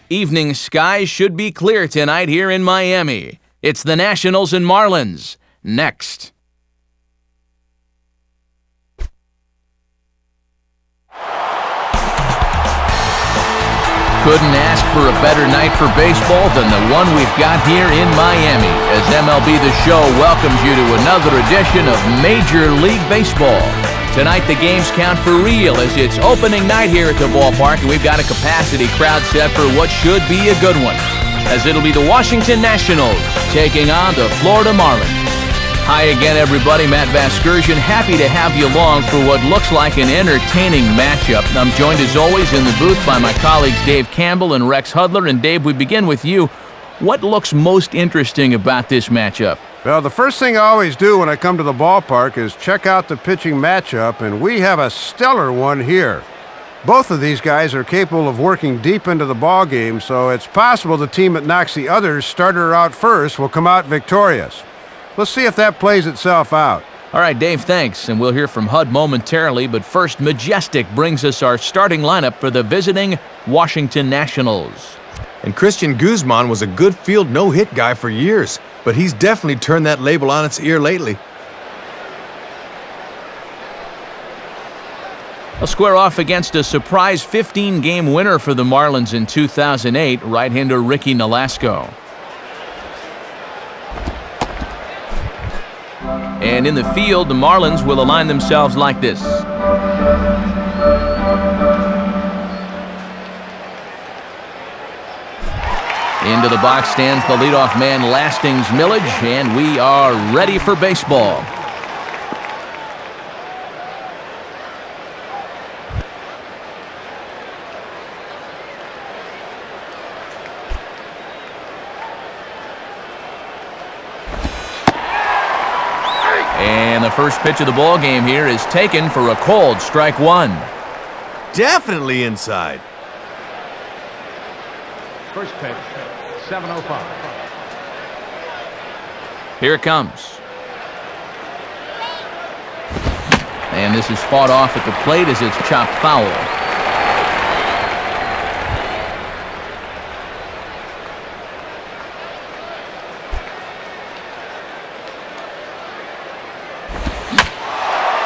Evening skies should be clear tonight here in Miami. It's the Nationals and Marlins. Next. Couldn't ask for a better night for baseball than the one we've got here in Miami, as MLB The Show welcomes you to another edition of Major League Baseball. Tonight the games count for real as it's opening night here at the ballpark, and we've got a capacity crowd set for what should be a good one, as it'll be the Washington Nationals taking on the Florida Marlins. Hi again, everybody. Matt Vasgersian, happy to have you along for what looks like an entertaining matchup. I'm joined, as always, in the booth by my colleagues Dave Campbell and Rex Hudler. And Dave, we begin with you. What looks most interesting about this matchup? Well, the first thing I always do when I come to the ballpark is check out the pitching matchup, and we have a stellar one here. Both of these guys are capable of working deep into the ball game, so it's possible the team that knocks the other's starter out first will come out victorious. Let's see if that plays itself out. All right, Dave, thanks. And we'll hear from Hud momentarily. But first, Majestic brings us our starting lineup for the visiting Washington Nationals. And Christian Guzman was a good field no-hit guy for years, but he's definitely turned that label on its ear lately. I'll square off against a surprise 15-game winner for the Marlins in 2008, right-hander Ricky Nolasco. And in the field, the Marlins will align themselves like this. Into the box stands the leadoff man, Lastings Millage, and we are ready for baseball. And the first pitch of the ball game here is taken for a called strike one. Definitely inside. First pitch, 7:05. Here it comes. And this is fought off at the plate as it's chopped foul.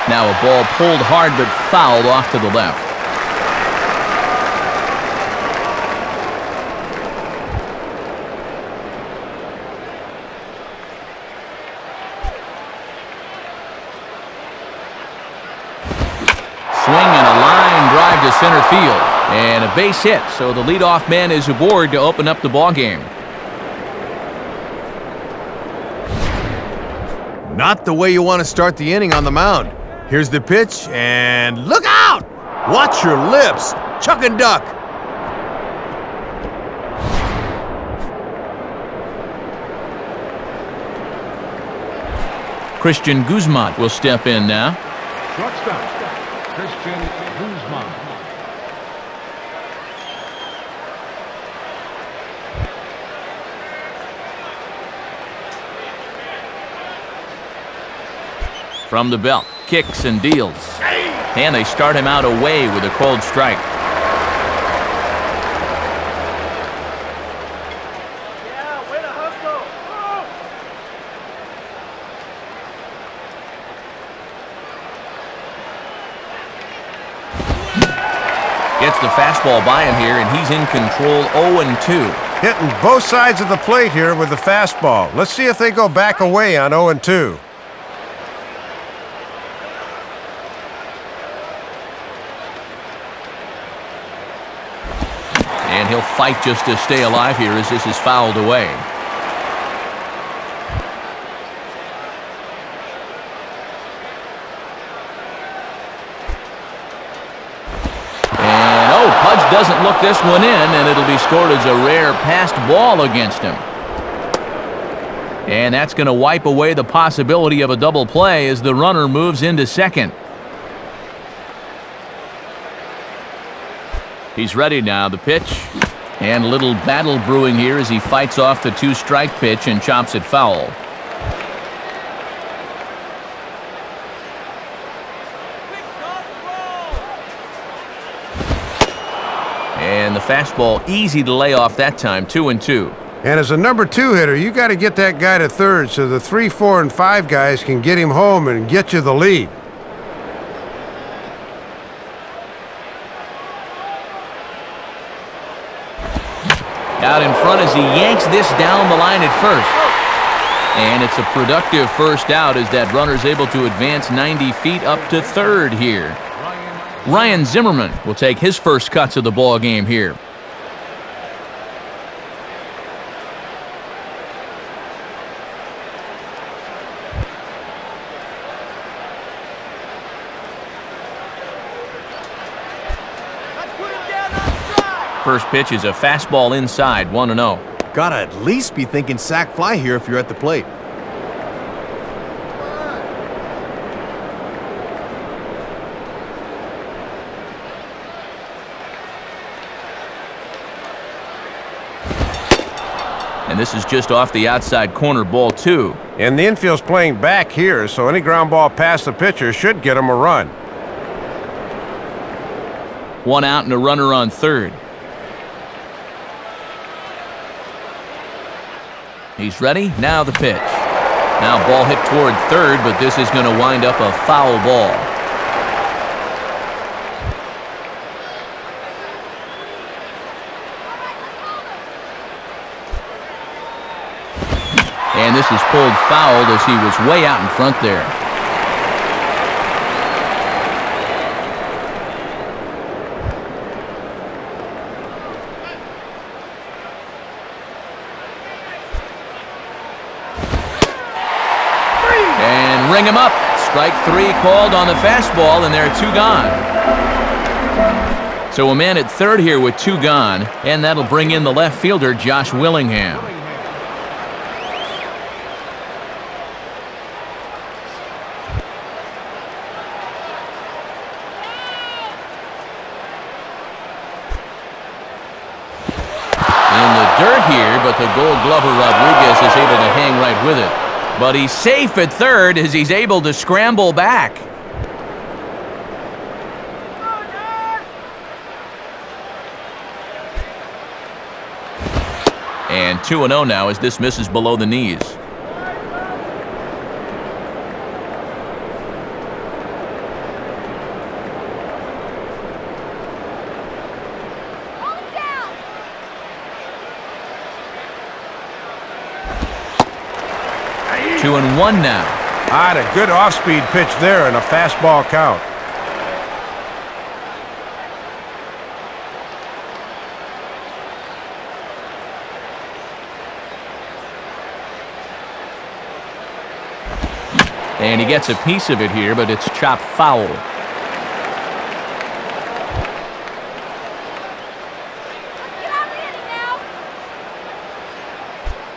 Now a ball pulled hard but fouled off to the left. Swing and a line drive to center field. And a base hit, so the leadoff man is aboard to open up the ball game. Not the way you want to start the inning on the mound. Here's the pitch, and look out! Watch your lips. Chuck and duck. Christian Guzman will step in now. Shortstop, Christian Guzman. From the belt, kicks and deals. And they start him out away with a cold strike. Yeah, way to hustle. Gets the fastball by him here, and he's in control 0-2. Hitting both sides of the plate here with the fastball. Let's see if they go back away on 0-2. And he'll fight just to stay alive here as this is fouled away. And oh, Pudge doesn't look this one in, and it'll be scored as a rare passed ball against him. And that's going to wipe away the possibility of a double play as the runner moves into second. He's ready now, the pitch. And a little battle brewing here as he fights off the two-strike pitch and chops it foul. And the fastball easy to lay off that time, 2-2. And as a number 2 hitter, you got to get that guy to third so the 3, 4, and 5 guys can get him home and get you the lead. Out in front as he yanks this down the line at first. And it's a productive first out as that runner's able to advance 90 feet up to third here. Ryan Zimmerman will take his first cuts of the ball game here. First pitch is a fastball inside, 1-0. Gotta at least be thinking sac fly here if you're at the plate. And this is just off the outside corner, ball 2. And the infield's playing back here, so any ground ball past the pitcher should get him a run. 1 out and a runner on third. He's ready. Now the pitch. Now ball hit toward third, but this is going to wind up a foul ball. And this is pulled foul as he was way out in front there. Ring him up. Strike 3 called on the fastball, and there are 2 gone. So a man at third here with 2 gone, and that'll bring in the left fielder, Josh Willingham. In the dirt here, but the Gold Glover Rodriguez is able to hang right with it. But he's safe at third as he's able to scramble back. And 2-0 now as this misses below the knees. Two and 1 now. Had a good off-speed pitch there and a fastball count. And he gets a piece of it here, but it's chopped foul.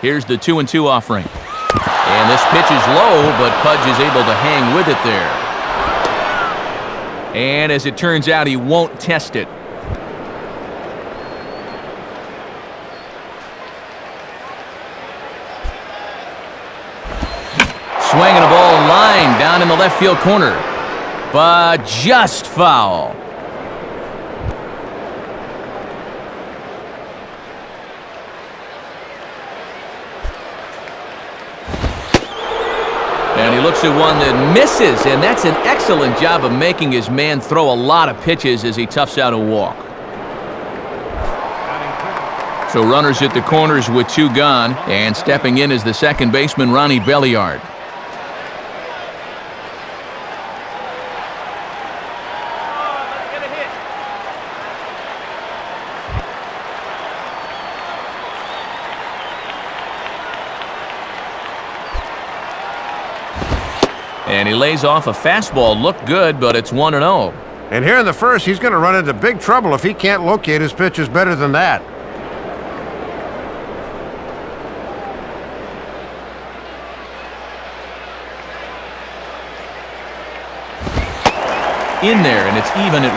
Here's the 2-2 offering. And this pitch is low, but Pudge is able to hang with it there. And as it turns out, he won't test it. Swinging a ball line down in the left field corner, but just foul. And he looks at one that misses, and that's an excellent job of making his man throw a lot of pitches as he toughs out a walk. So runners at the corners with 2 gone, and stepping in is the second baseman, Ronnie Belliard. And he lays off a fastball. Looked good, but it's 1-0. And here in the first, he's going to run into big trouble if he can't locate his pitches better than that. In there, and it's even at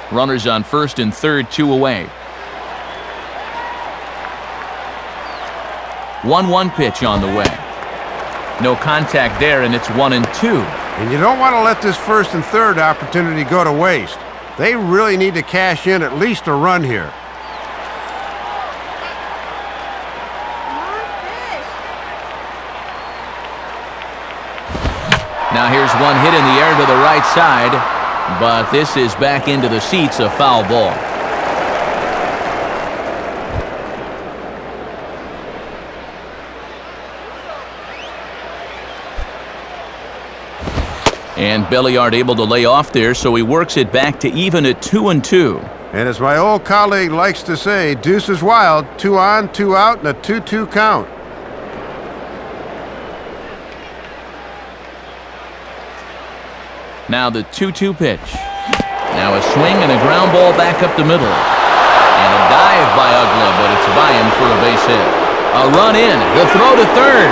1. Runners on first and third, 2 away. 1-1 pitch on the way. No contact there, and it's 1-2. And you don't want to let this first and third opportunity go to waste. They really need to cash in at least a run here. Now here's one hit in the air to the right side, but this is back into the seats, a foul ball. And Belliard able to lay off there, so he works it back to even at 2-2. And as my old colleague likes to say, deuce is wild, 2 on, 2 out, and a 2-2 count. Now the 2-2 pitch. Now a swing and a ground ball back up the middle. And a dive by Ugla, but it's by him for a base hit. A run in, the throw to third.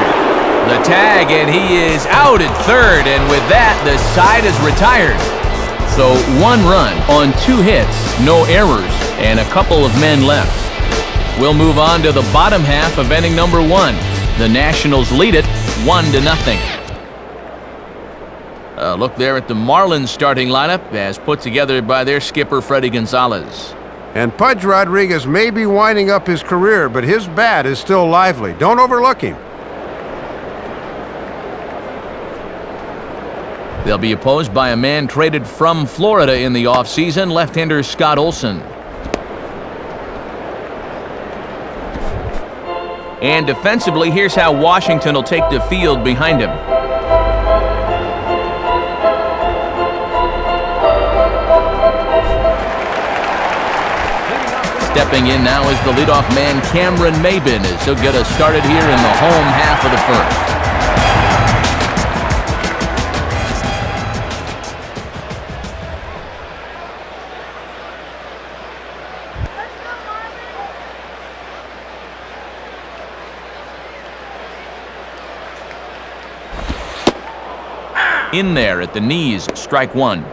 The tag, and he is out at third, and with that, the side is retired. So 1 run on 2 hits, no errors, and a couple of men left. We'll move on to the bottom half of inning number 1. The Nationals lead it 1-0. A look there at the Marlins starting lineup as put together by their skipper, Freddie Gonzalez. And Pudge Rodriguez may be winding up his career, but his bat is still lively. Don't overlook him. They'll be opposed by a man traded from Florida in the offseason, left-hander Scott Olson. And defensively, here's how Washington will take the field behind him. Stepping in now is the leadoff man, Cameron MAYBIN, as he'll get us started here in the home half of the first. In there at the knees, strike 1.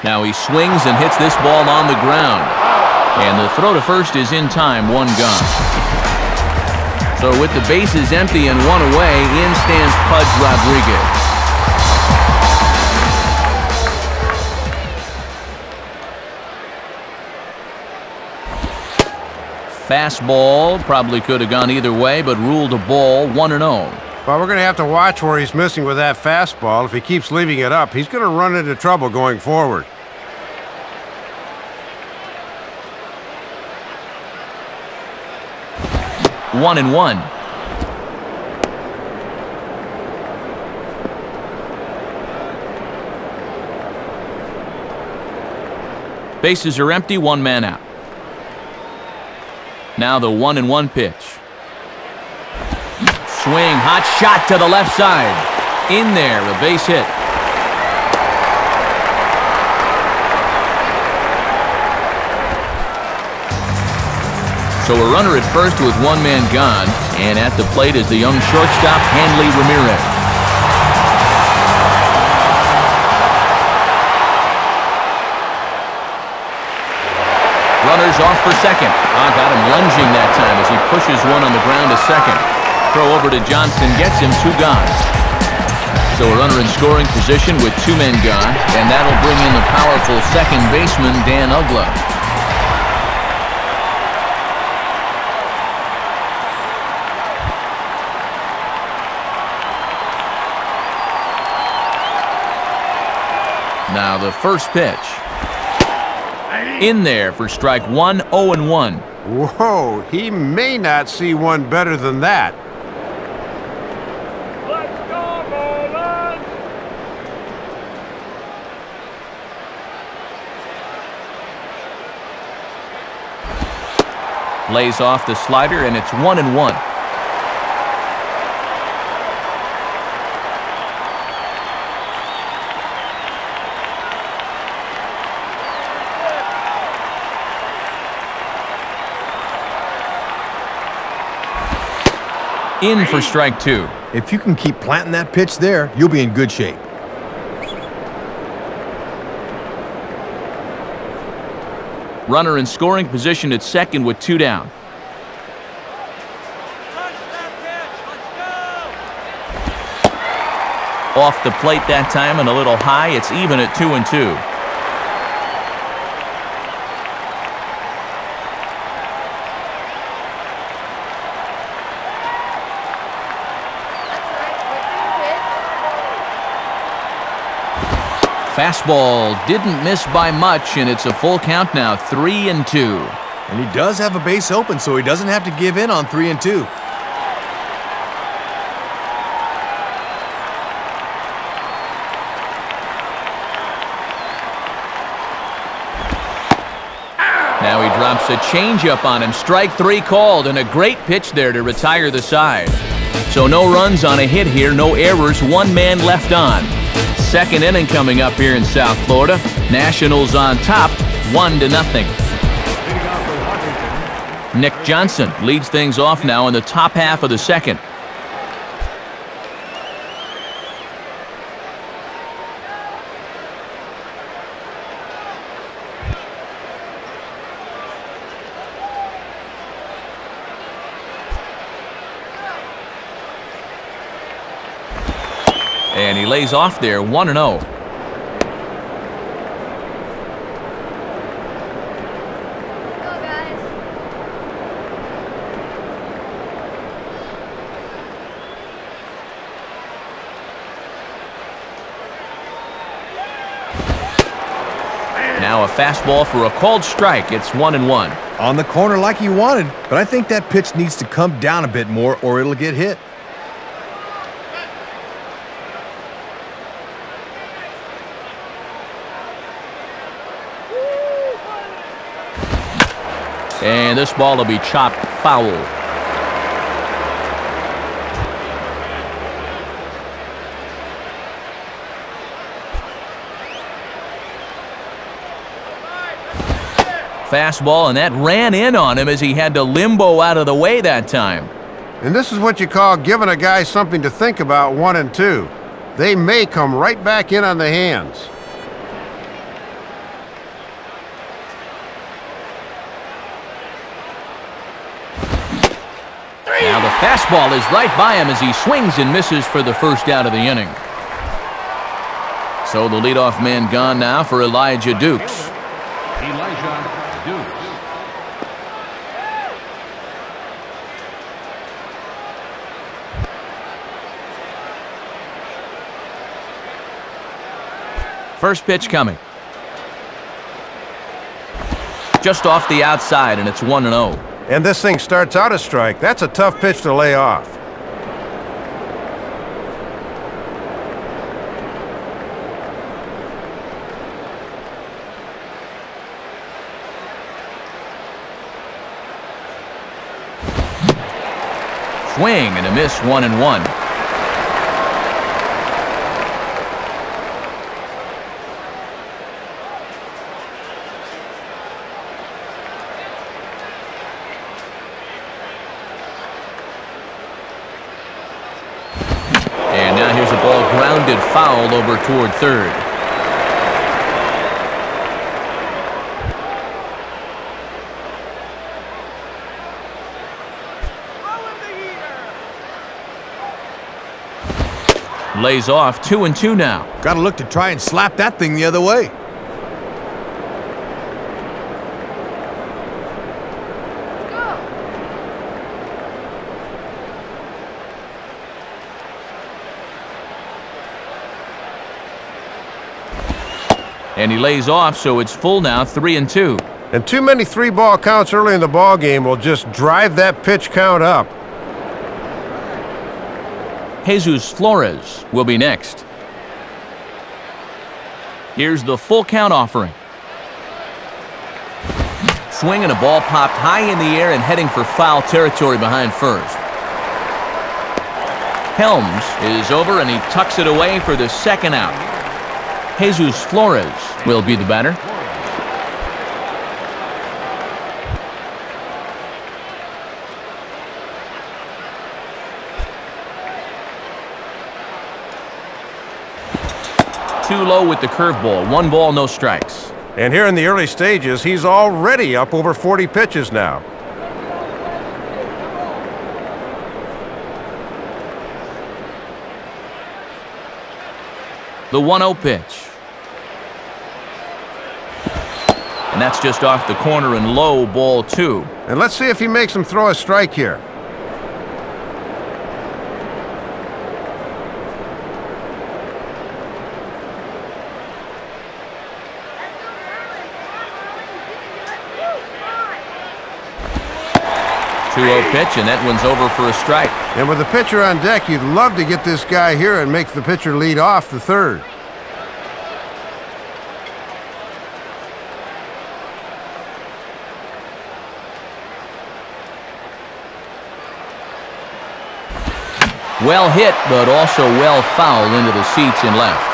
Now he swings and hits this ball on the ground. And the throw to first is in time, 1 gone. So with the bases empty and 1 away, in stands Pudge Rodriguez. Fastball probably could have gone either way, but ruled a ball, 1-0. Well, we're going to have to watch where he's missing with that fastball. If he keeps leaving it up, he's going to run into trouble going forward. One and one. Bases are empty, 1 man out. Now the 1-1 pitch. Swing, hot shot to the left side. In there, a base hit. So a runner at first with 1 man gone, and at the plate is the young shortstop, Hanley Ramirez. Runners off for second. Got him lunging that time as he pushes one on the ground to second. Throw over to Johnson, gets him, 2 gone. So a runner in scoring position with 2 men gone, and that'll bring in the powerful second baseman, Dan Ugla. Now the first pitch. In there for strike 1, 0-1. Whoa, he may not see one better than that. Let's go, Marlins! Lays off the slider, and it's 1-1. In for strike 2. If you can keep planting that pitch there, you'll be in good shape. Runner in scoring position at second with 2 down. Off the plate that time and a little high. It's even at 2-2. Fastball didn't miss by much, and it's a full count now, 3-2. And he does have a base open, so he doesn't have to give in on 3-2. Now he drops a changeup on him. Strike 3 called, and a great pitch there to retire the side. So no runs on a hit here, no errors, 1 man left on. Second inning coming up here in South Florida. Nationals on top, 1-0. Nick Johnson leads things off now in the top half of the second. And he lays off there, 1-0. Now a fastball for a called strike. It's 1-1. On the corner like he wanted, but I think that pitch needs to come down a bit more or it'll get hit. And this ball will be chopped foul. Fastball, and that ran in on him as he had to limbo out of the way that time. And this is what you call giving a guy something to think about, 1-2. They may come right back in on the hands. Now the fastball is right by him as he swings and misses for the first out of the inning. So the leadoff man gone now for Elijah Dukes. Elijah Dukes. First pitch coming. Just off the outside, and it's 1-0. And this thing starts out a strike. That's a tough pitch to lay off. Swing and a miss, 1-1. And now here's a ball grounded foul over toward third. Lays off, 2-2 now. Got to look to try and slap that thing the other way. And he lays off, so it's full now, 3-2. And too many 3-ball counts early in the ball game will just drive that pitch count up. Jesus Flores will be next. Here's the full count offering. Swing and a ball popped high in the air and heading for foul territory behind first. Helms is over and he tucks it away for the second out. Jesus Flores will be the batter. too low with the curveball. 1 ball, no strikes. And here in the early stages, he's already up over 40 pitches now. The 1-0 pitch. And that's just off the corner and low, ball 2. And let's see if he makes him throw a strike here. Pitch, and that one's over for a strike. And with the pitcher on deck, you'd love to get this guy here and make the pitcher lead off the third. Well hit, but also well fouled into the seats and left.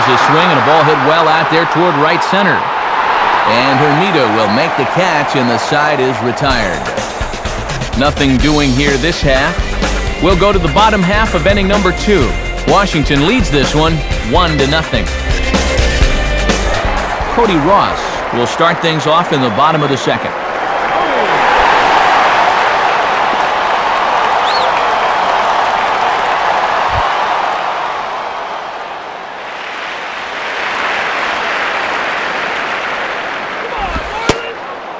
A swing and a ball hit well out there toward right center. And HERMIDA will make the catch, and the side is retired. Nothing doing here this half. We'll go to the bottom half of inning number 2. Washington leads this one 1-0. Cody Ross will start things off in the bottom of the second.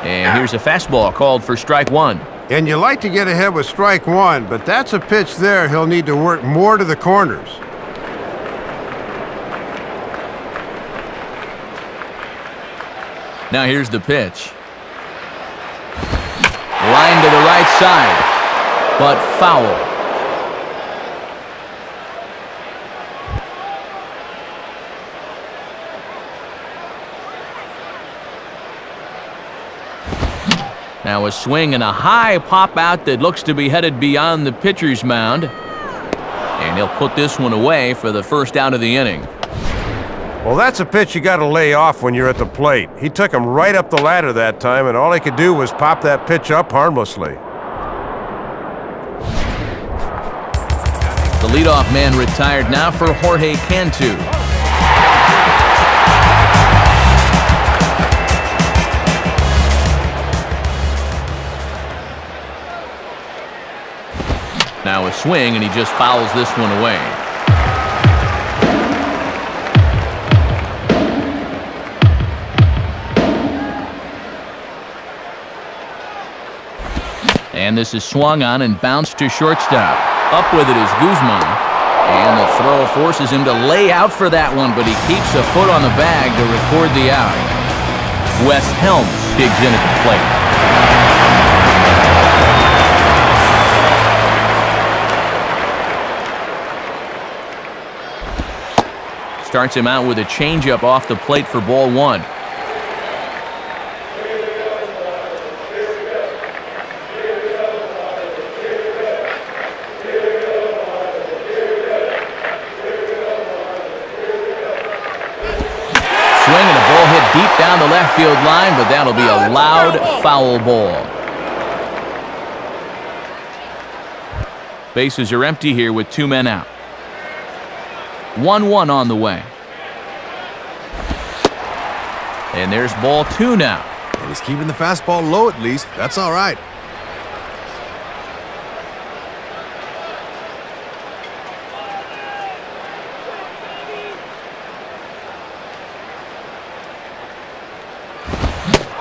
And here's a fastball called for strike 1. And you like to get ahead with strike 1, but that's a pitch there he'll need to work more to the corners. Now here's the pitch. Line to the right side, but foul. Now a swing and a high pop out that looks to be headed beyond the pitcher's mound. And he'll put this one away for the first out of the inning. Well, that's a pitch you got to lay off when you're at the plate. He took him right up the ladder that time, and all he could do was pop that pitch up harmlessly. The leadoff man retired now for Jorge Cantu. Now a swing, and he just fouls this one away. And this is swung on and bounced to shortstop. Up with it is Guzman. And the throw forces him to lay out for that one, but he keeps a foot on the bag to record the out. Wes Helms digs in at the plate. Starts him out with a changeup off the plate for ball 1. Swing and a ball hit deep down the left field line, but that'll be a loud foul ball. Bases are empty here with 2 men out. 1-1 on the way. And there's ball 2 now. And he's keeping the fastball low at least. That's all right.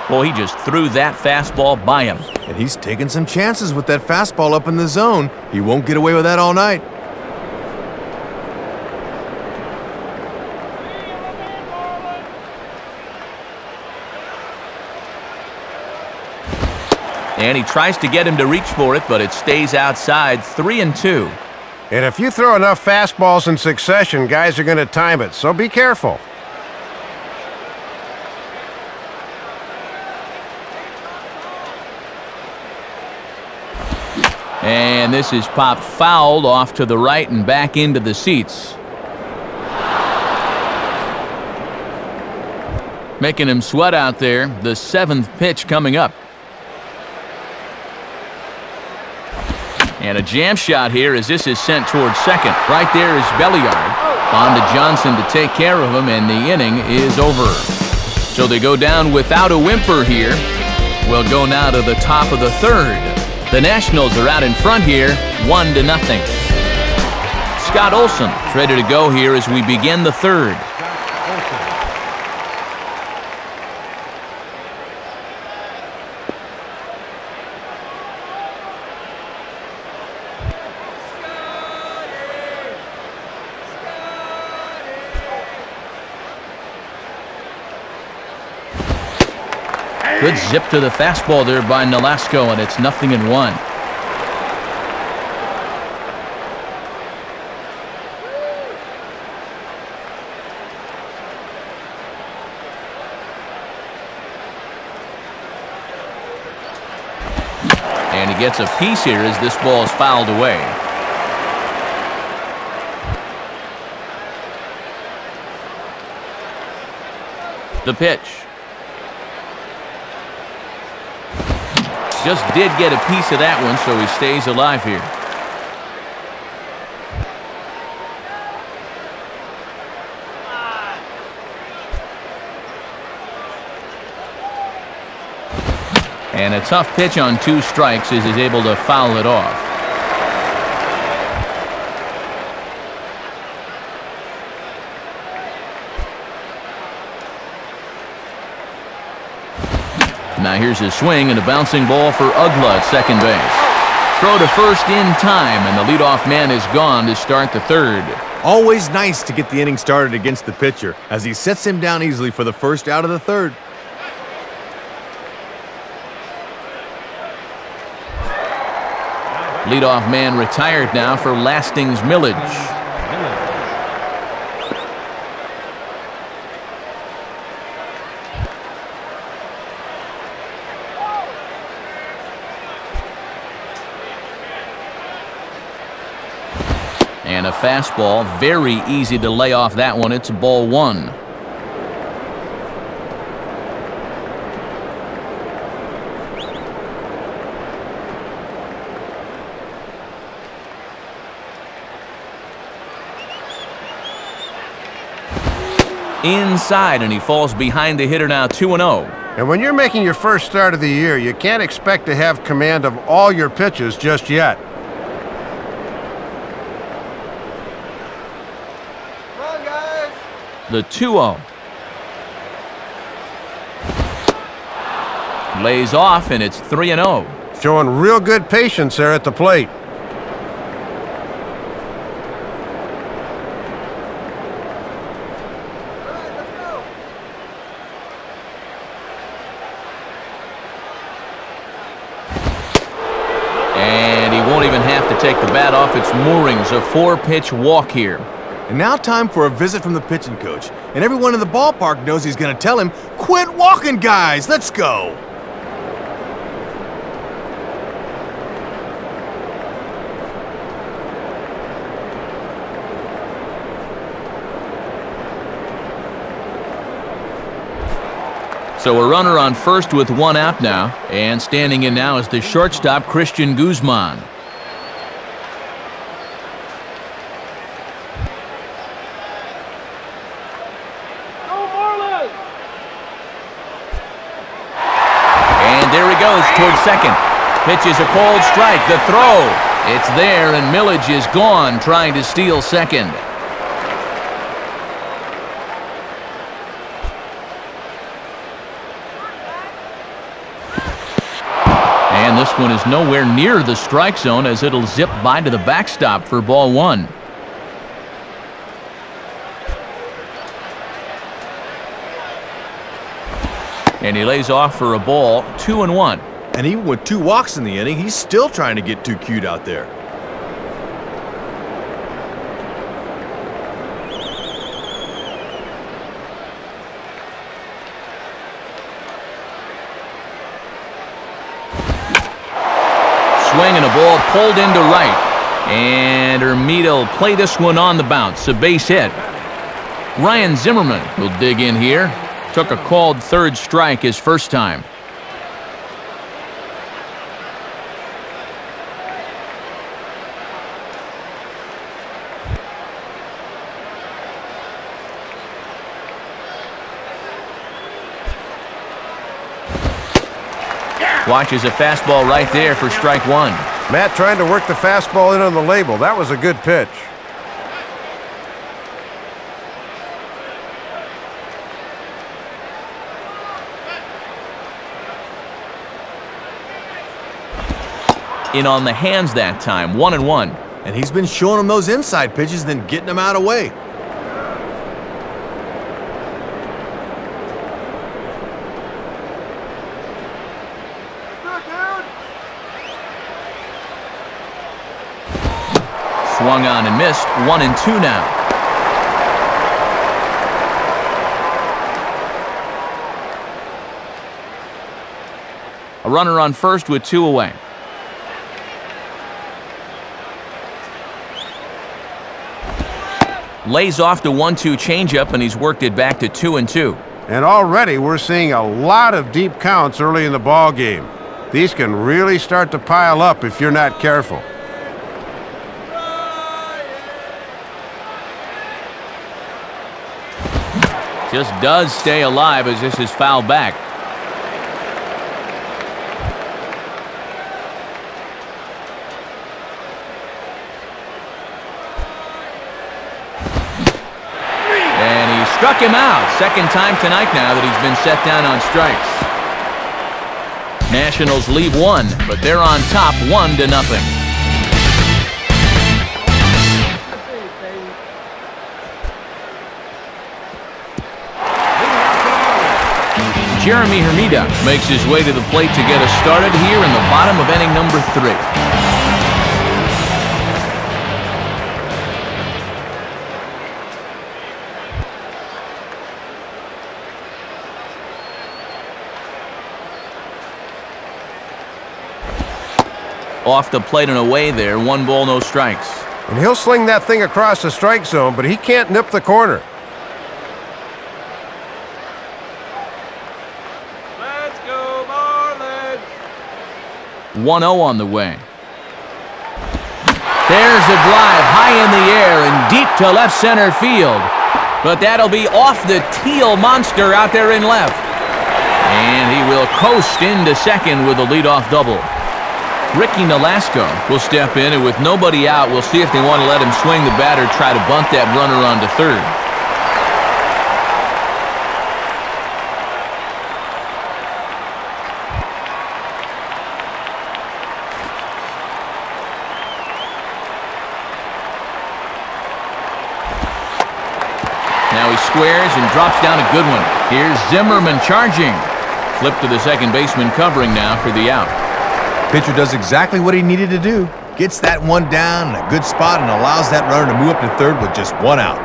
Well, he just threw that fastball by him. And he's taking some chances with that fastball up in the zone. He won't get away with that all night. And he tries to get him to reach for it, but it stays outside. 3-2. And if you throw enough fastballs in succession, guys are going to time it, so be careful. And this is popped fouled off to the right and back into the seats. Making him sweat out there. The 7th pitch coming up. And a jam shot here as this is sent towards second. Right there is Belliard. On to Johnson to take care of him, and the inning is over. So they go down without a whimper here. We'll go now to the top of the 3rd. The Nationals are out in front here, 1-0. Scott Olson is ready to go here as we begin the 3rd. Good zip to the fastball there by Nolasco, and it's 0-1. And he gets a piece here as this ball is fouled away. The pitch. Just did get a piece of that one, so he stays alive here. And a tough pitch on 2 strikes as he's able to foul it off. Now here's his swing and a bouncing ball for Ugla at second base. Throw to first in time, and the leadoff man is gone to start the 3rd. Always nice to get the inning started against the pitcher as he sets him down easily for the first out of the 3rd. Leadoff man retired now for Lasting's Millage. And a fastball, very easy to lay off that one. It's ball 1. Inside, and he falls behind the hitter now, 2-0. And when you're making your first start of the year, you can't expect to have command of all your pitches just yet. The 2-0. Lays off, and it's 3-0. Showing real good patience there at the plate. And he won't even have to take the bat off its moorings. A 4-pitch walk here. And now time for a visit from the pitching coach. And everyone in the ballpark knows he's going to tell him, "Quit walking, guys, let's go." So a runner on first with 1 out now. And standing in now is the shortstop, Christian Guzman. There he goes towards second. Pitch is a cold strike. The throw. It's there, and Millage is gone trying to steal second. And this one is nowhere near the strike zone as it'll zip by to the backstop for ball 1. And he lays off for a ball, 2-1. And even with 2 walks in the inning, he's still trying to get 2 cute out there. Swing and a ball pulled into right. And HERMIDA will play this one on the bounce, a base hit. Ryan Zimmerman will dig in here. Took a called third strike his first time. Watches a fastball right there for strike one. Matt trying to work the fastball in on the label. That was a good pitch. In on the hands that time, 1-1. And he's been showing him those inside pitches, then getting them out of the way. Swung on and missed, 1-2 now. A runner on first with 2 away. Lays off the 1-2 changeup, and he's worked it back to 2-2. And already we're seeing a lot of deep counts early in the ball game. These can really start to pile up if you're not careful. Just does stay alive as this is fouled back. And he struck him out. Second time tonight now that he's been set down on strikes. Nationals leave 1, but they're on top 1-0. Jeremy Hermida makes his way to the plate to get us started here in the bottom of inning number 3. Off the plate and away there, 1 ball, no strikes. And he'll sling that thing across the strike zone, but he can't nip the corner. Let's go, Marlins! 1-0 on the way. There's a drive high in the air and deep to left center field. But that'll be off the teal monster out there in left. And he will coast into second with a leadoff double. Ricky Nolasco will step in, and with nobody out, we'll see if they want to let him swing the bat or try to bunt that runner onto third. Now he squares and drops down a good one. Here's Zimmerman charging. Flip to the second baseman covering now for the out. Pitcher does exactly what he needed to do. Gets that one down in a good spot and allows that runner to move up to third with just 1 out.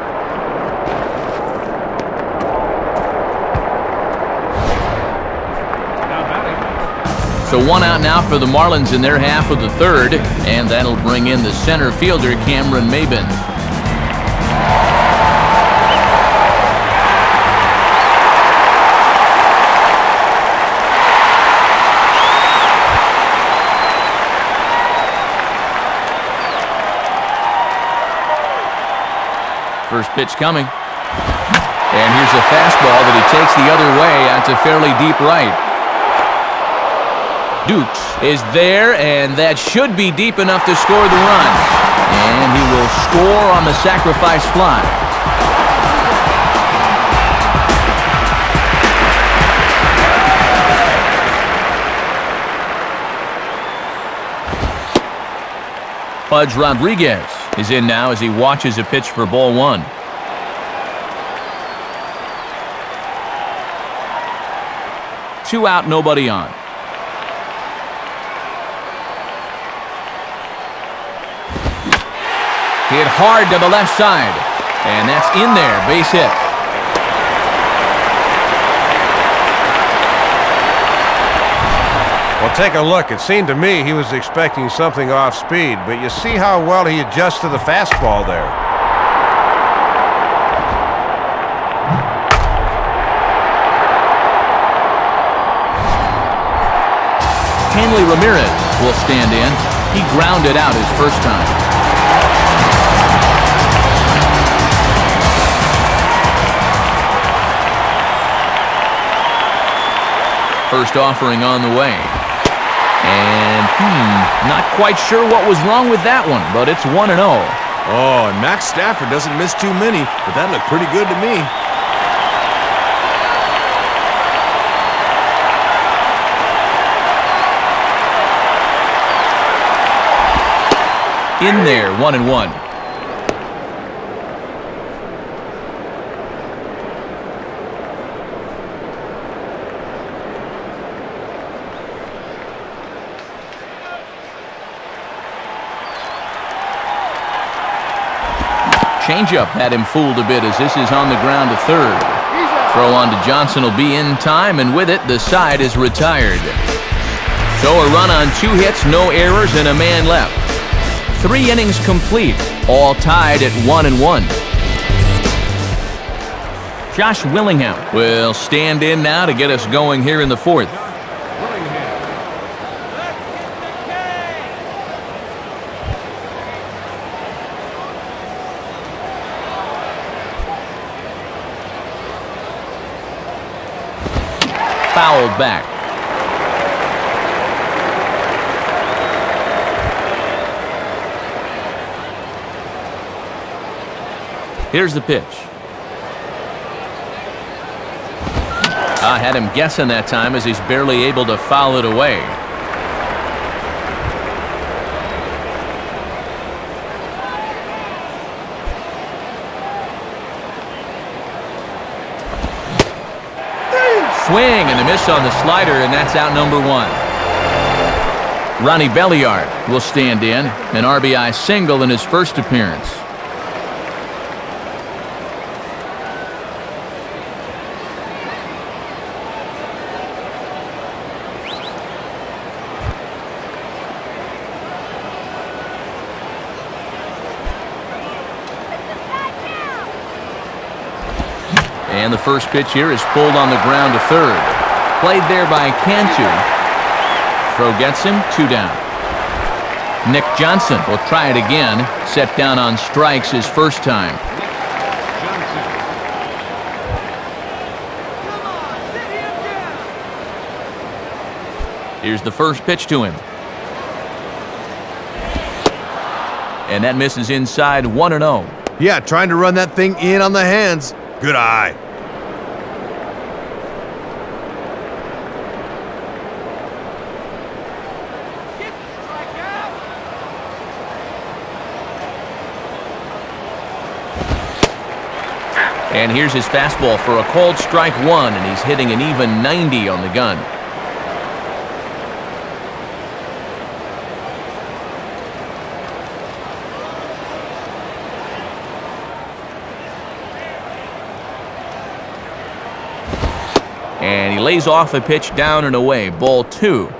So 1 out now for the Marlins in their half of the third, and that'll bring in the center fielder, Cameron MAYBIN. First pitch coming. And here's a fastball that he takes the other way out to fairly deep right. Dukes is there, and that should be deep enough to score the run. And he will score on the sacrifice fly. Pudge Rodriguez is in now as he watches a pitch for ball 1. Two out, nobody on. Hit hard to the left side, and that's in there, base hit. Well, take a look. It seemed to me he was expecting something off speed, but you see how well he adjusts to the fastball there. Hanley Ramirez will stand in. He grounded out his first time. First offering on the way. And, not quite sure what was wrong with that one, but it's 1-0. Oh, and Max Stafford doesn't miss too many, but that looked pretty good to me. In there, 1-1. Changeup had him fooled a bit as this is on the ground to third. Throw on to Johnson will be in time, and with it, the side is retired. So a run on 2 hits, no errors, and a man left. 3 innings complete, all tied at 1-1. Josh Willingham will stand in now to get us going here in the 4th. Fouled back. Here's the pitch. I had him guessing that time as he's barely able to foul it away. Swing and a miss on the slider, and that's out number 1. Ronnie Belliard will stand in, an RBI single in his first appearance. And the first pitch here is pulled on the ground to third. Played there by Cantu. Throw gets him, 2 down. Nick Johnson will try it again. Set down on strikes his first time. Here's the first pitch to him. And that misses inside, 1-0. Yeah, trying to run that thing in on the hands. Good eye. And here's his fastball for a called strike 1, and he's hitting an even 90 on the gun. And he lays off a pitch down and away, ball 2.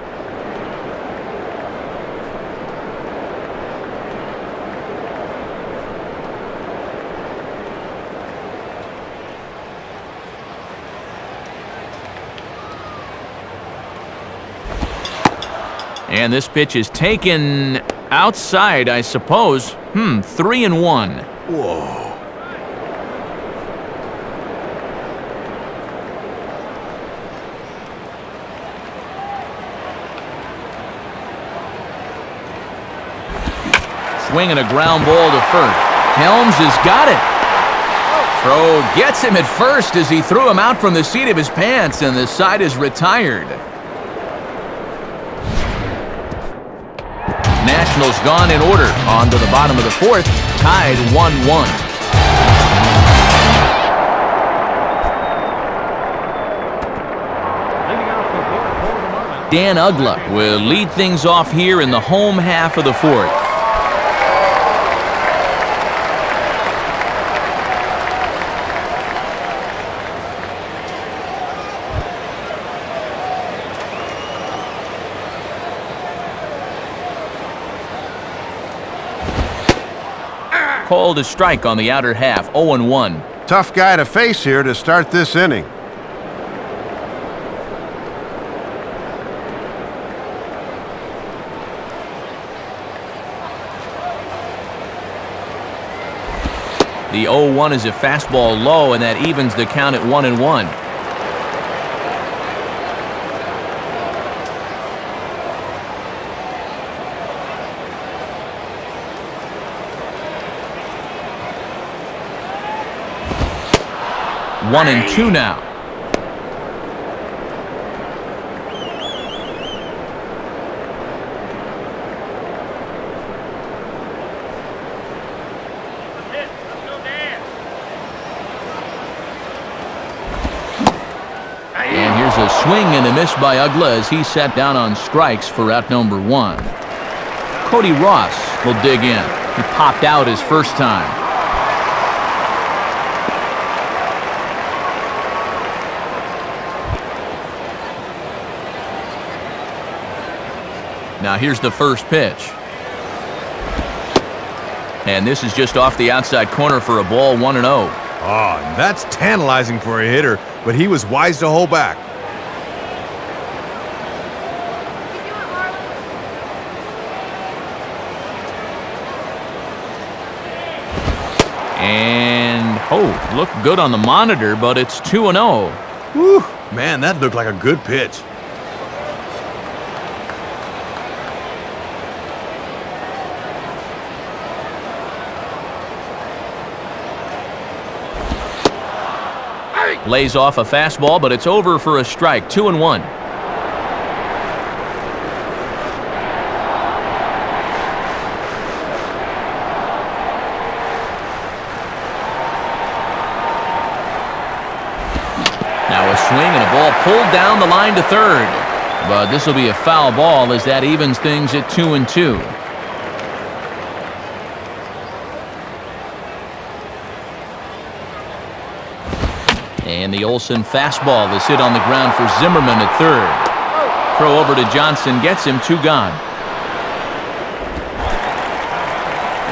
And this pitch is taken outside, I suppose. 3-1. Whoa. Swinging a ground ball to first. Helms has got it. Throw gets him at first as he threw him out from the seat of his pants, and the side is retired. Nationals gone in order. On to the bottom of the 4th, tied 1-1. Dan Ugla will lead things off here in the home half of the 4th. Called a strike on the outer half, 0-1. Tough guy to face here to start this inning. The 0-1 is a fastball low, and that evens the count at 1-1. One and two now. And here's a swing and a miss by Ugla as he sat down on strikes for out number one. Cody Ross will dig in. He popped out his first time. Now here's the first pitch. And this is just off the outside corner for a ball, 1-0. Oh, that's tantalizing for a hitter, but he was wise to hold back. And, oh, looked good on the monitor, but it's 2-0. Whew, man, that looked like a good pitch. Lays off a fastball, but it's over for a strike. 2-1. Now a swing and a ball pulled down the line to third. But this will be a foul ball as that evens things at 2-2. And the Olsen fastball is hit on the ground for Zimmerman at third. Throw over to Johnson gets him, 2 gone.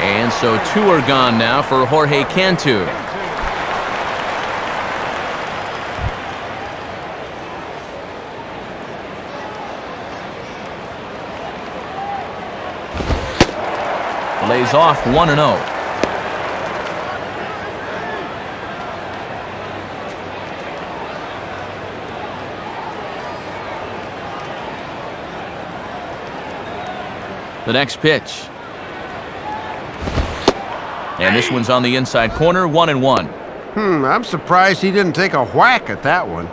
And so 2 are gone now for Jorge Cantu. Lays off 1-0. The next pitch. And this one's on the inside corner, 1-1. I'm surprised he didn't take a whack at that one.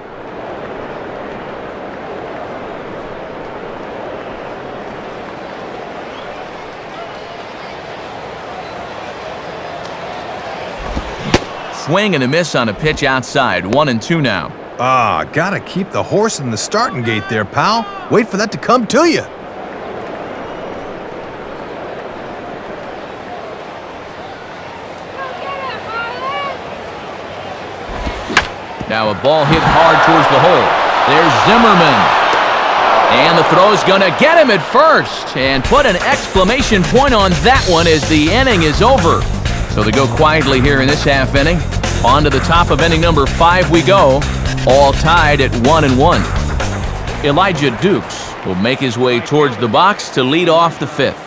Swing and a miss on a pitch outside, 1-2 now. Ah, gotta keep the horse in the starting gate there, pal. Wait for that to come to you. Now a ball hit hard towards the hole. There's Zimmerman. And the throw's gonna get him at first. And put an exclamation point on that one as the inning is over. So they go quietly here in this half inning. On to the top of inning number 5 we go. All tied at 1-1. Elijah Dukes will make his way towards the box to lead off the 5th.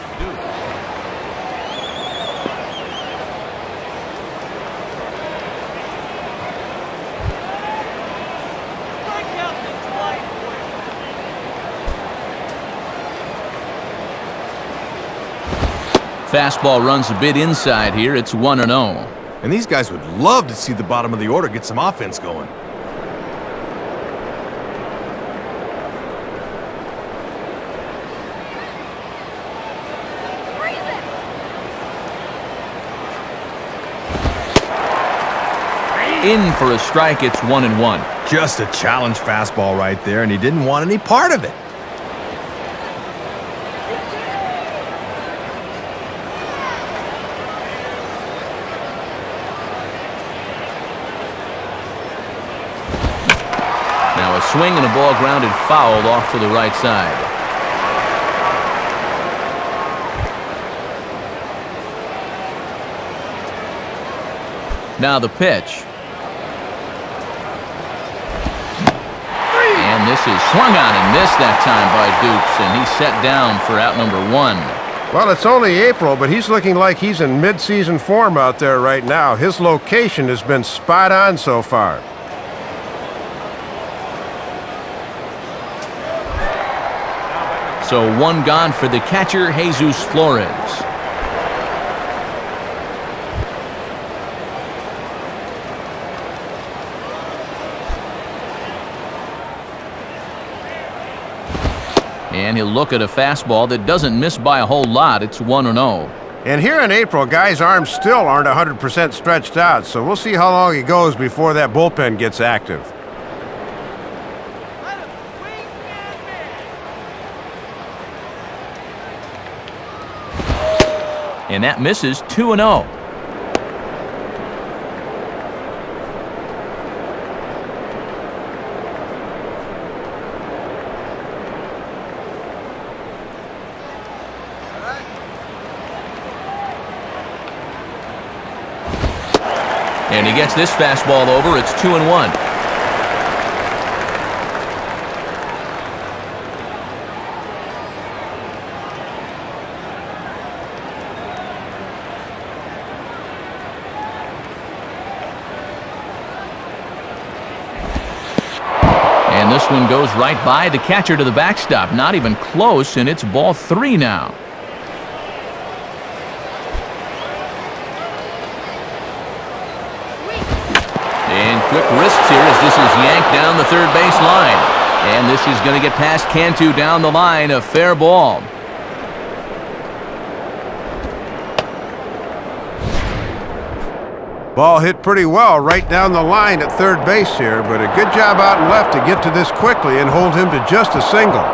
Fastball runs a bit inside here. It's 1-0. And these guys would love to see the bottom of the order get some offense going. In for a strike, it's 1-1. Just a challenge fastball right there, and he didn't want any part of it. Now a swing and a ball grounded foul off to the right side. Now the pitch. And this is swung on and missed that time by Dukes, and he's set down for out number 1. Well, it's only April, but he's looking like he's in mid-season form out there right now. His location has been spot on so far. So one gone for the catcher, Jesus Flores. And he'll look at a fastball that doesn't miss by a whole lot. It's 1-0. And here in April, guys' arms still aren't 100% stretched out, so we'll see how long it goes before that bullpen gets active. And that misses. 2-0. And he gets this fastball over. It's 2-1. And this one goes right by the catcher to the backstop. Not even close, and it's ball 3 now. Quick wrists here as this is yanked down the third base line. And this is going to get past Cantu down the line. A fair ball. Ball hit pretty well right down the line at third base here, but a good job out and left to get to this quickly and hold him to just a single.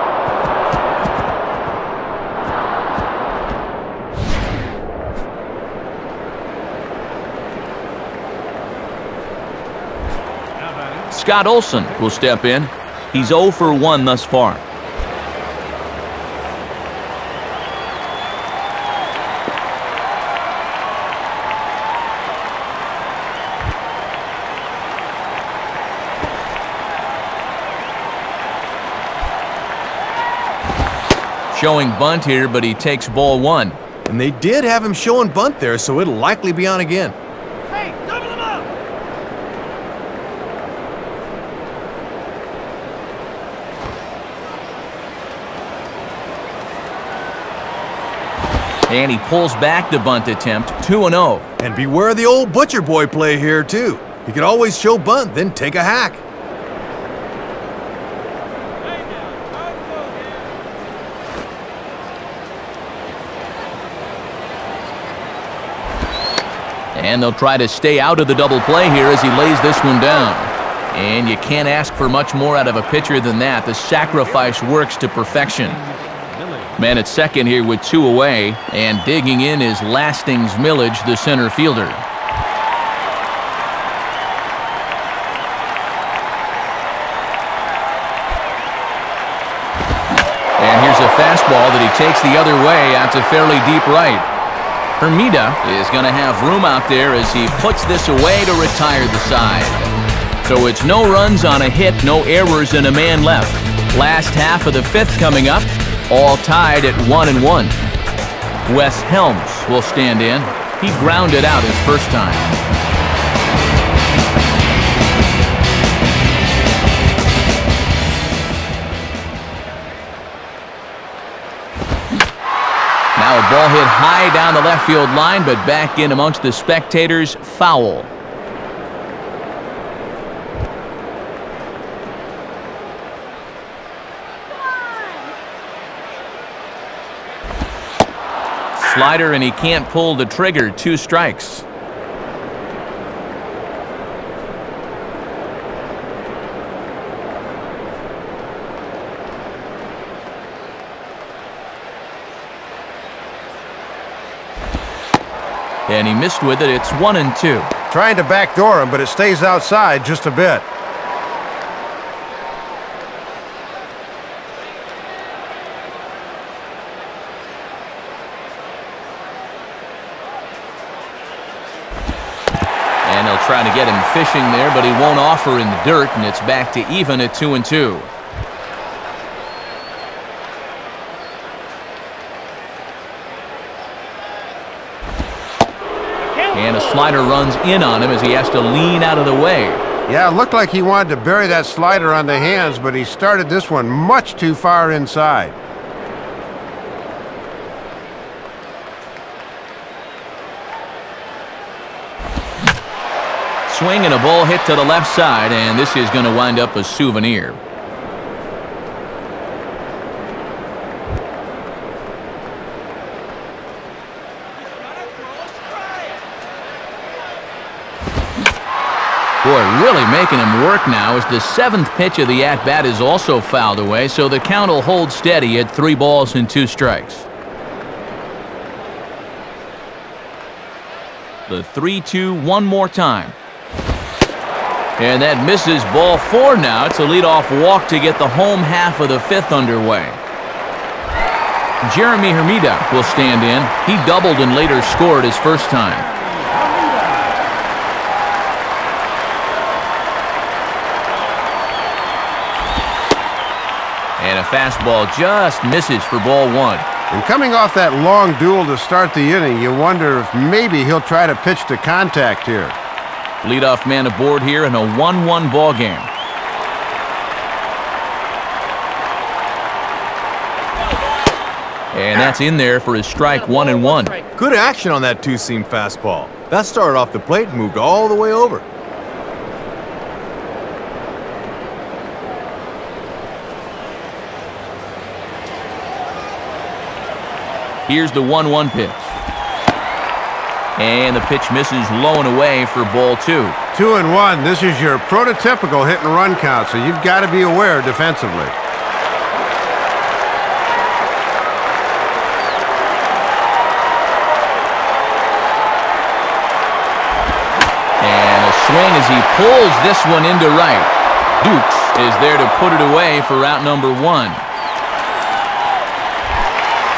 Scott Olson will step in. He's 0 for 1 thus far. Showing bunt here, but he takes ball 1. And they did have him showing bunt there, so it'll likely be on again. Hey, double him up! And he pulls back the bunt attempt. 2-0. And beware the old butcher boy play here, too. You can always show bunt, then take a hack. And they'll try to stay out of the double play here as he lays this one down. And you can't ask for much more out of a pitcher than that. The sacrifice works to perfection. Man at second here with 2 away, and digging in is Lastings Millage, the center fielder. And here's a fastball that he takes the other way out to fairly deep right. HERMIDA is going to have room out there as he puts this away to retire the side. So it's no runs on a hit, no errors, and a man left. Last half of the 5th coming up, all tied at 1-1. Wes Helms will stand in. He grounded out his first time. Now a ball hit high down the left field line, but back in amongst the spectators. Foul. Slider, and he can't pull the trigger. 2 strikes. And he missed with it. It's 1-2. Trying to backdoor him, but it stays outside just a bit. And they'll try to get him fishing there, but he won't offer in the dirt, and it's back to even at 2-2. And a slider runs in on him as he has to lean out of the way. Yeah, it looked like he wanted to bury that slider on the hands, but he started this one much too far inside. Swing and a ball hit to the left side, and this is going to wind up a souvenir. Boy, really making him work now as the 7th pitch of the at-bat is also fouled away, so the count will hold steady at 3 balls and 2 strikes. The 3-2 one more time. And that misses ball 4 now. It's a leadoff walk to get the home half of the 5th underway. Jeremy HERMIDA will stand in. He doubled and later scored his first time. And a fastball just misses for ball 1. And coming off that long duel to start the inning, you wonder if maybe he'll try to pitch to contact here. Leadoff man aboard here in a 1-1 ball game. And that's in there for his strike 1 and 1. Good action on that two-seam fastball. That started off the plate and moved all the way over. Here's the 1-1 pitch. And the pitch misses low and away for ball 2. 2-1. This is your prototypical hit and run count, so you've got to be aware defensively. And a swing as he pulls this one into right. Dukes is there to put it away for out number 1.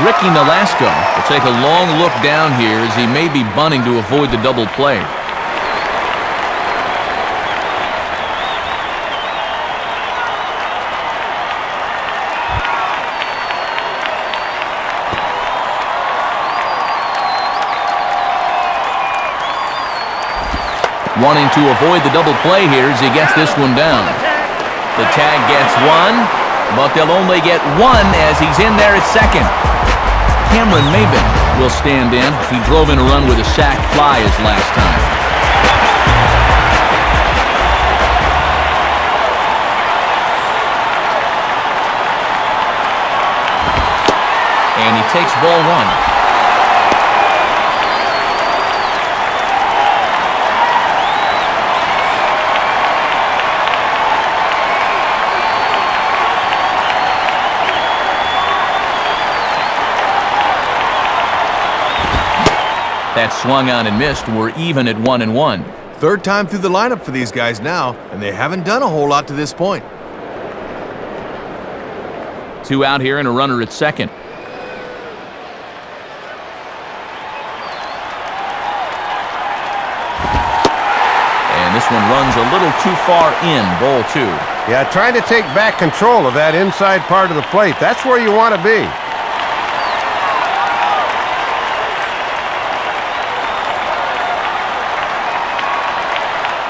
Ricky Nolasco will take a long look down here as he may be bunting to avoid the double play. Wanting to avoid the double play here as he gets this one down. The tag gets 1, but they'll only get 1 as he's in there at second. MAYBIN will stand in. He drove in a run with a sac fly his last time. And he takes ball 1. That swung on and missed. We're even at 1-1. Third time through the lineup for these guys now, and they haven't done a whole lot to this point. 2 out here and a runner at second. And this one runs a little too far in, ball 2. Yeah, trying to take back control of that inside part of the plate. That's where you want to be.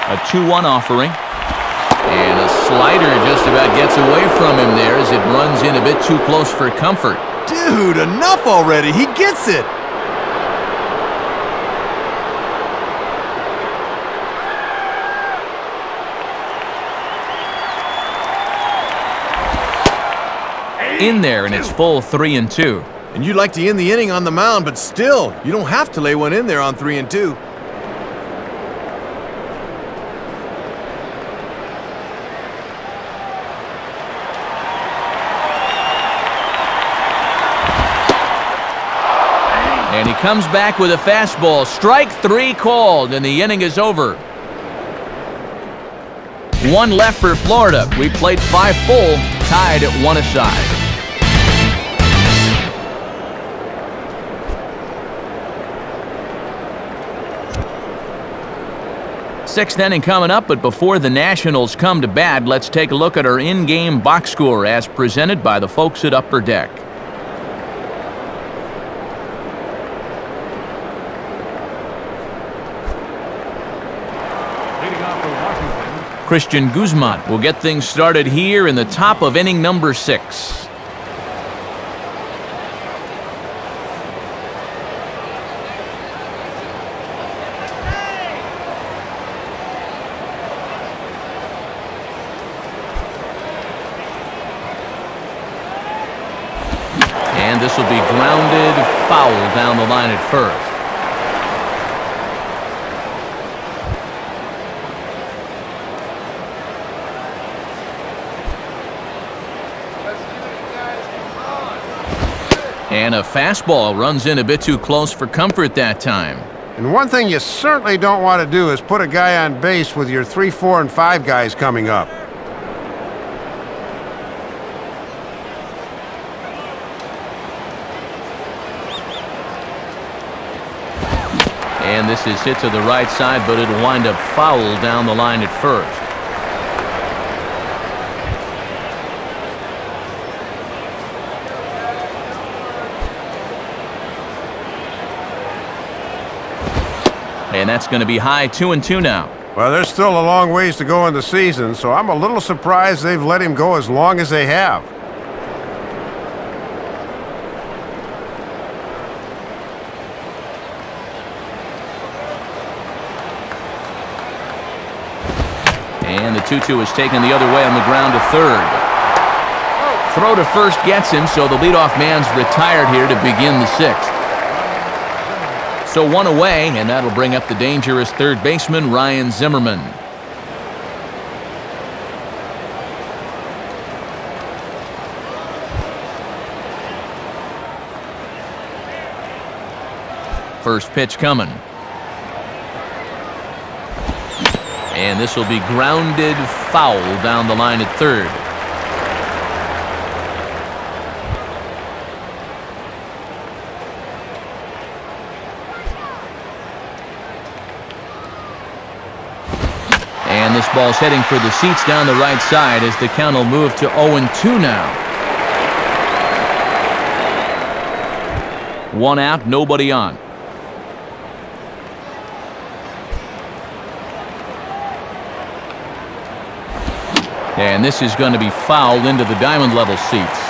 A 2-1 offering. And a slider just about gets away from him there as it runs in a bit too close for comfort. Dude, enough already. He gets it. In there, and it's full 3-2. And you'd like to end the inning on the mound, but still, you don't have to lay one in there on 3-2. And he comes back with a fastball. Strike 3 called, and the inning is over. 1 left for Florida. We played 5 full, tied at 1 aside. Sixth inning coming up, but before the Nationals come to bat, let's take a look at our in-game box score as presented by the folks at Upper Deck. Christian Guzman will get things started here in the top of inning number 6. And this will be grounded foul down the line at first. And a fastball runs in a bit too close for comfort that time. And one thing you certainly don't want to do is put a guy on base with your 3, 4, and 5 guys coming up. And this is hit to the right side, but it'll wind up foul down the line at first. And that's going to be high, 2-2 now. Well, there's still a long ways to go in the season, so I'm a little surprised they've let him go as long as they have. And the 2-2 is taken the other way on the ground to third. Throw to first gets him, so the leadoff man's retired here to begin the 6th. So 1 away, and that'll bring up the dangerous third baseman, Ryan Zimmerman. First pitch coming. And this will be grounded foul down the line at third. And this ball's heading for the seats down the right side as the count will move to 0-2 now. 1 out, nobody on. And this is going to be fouled into the diamond level seats.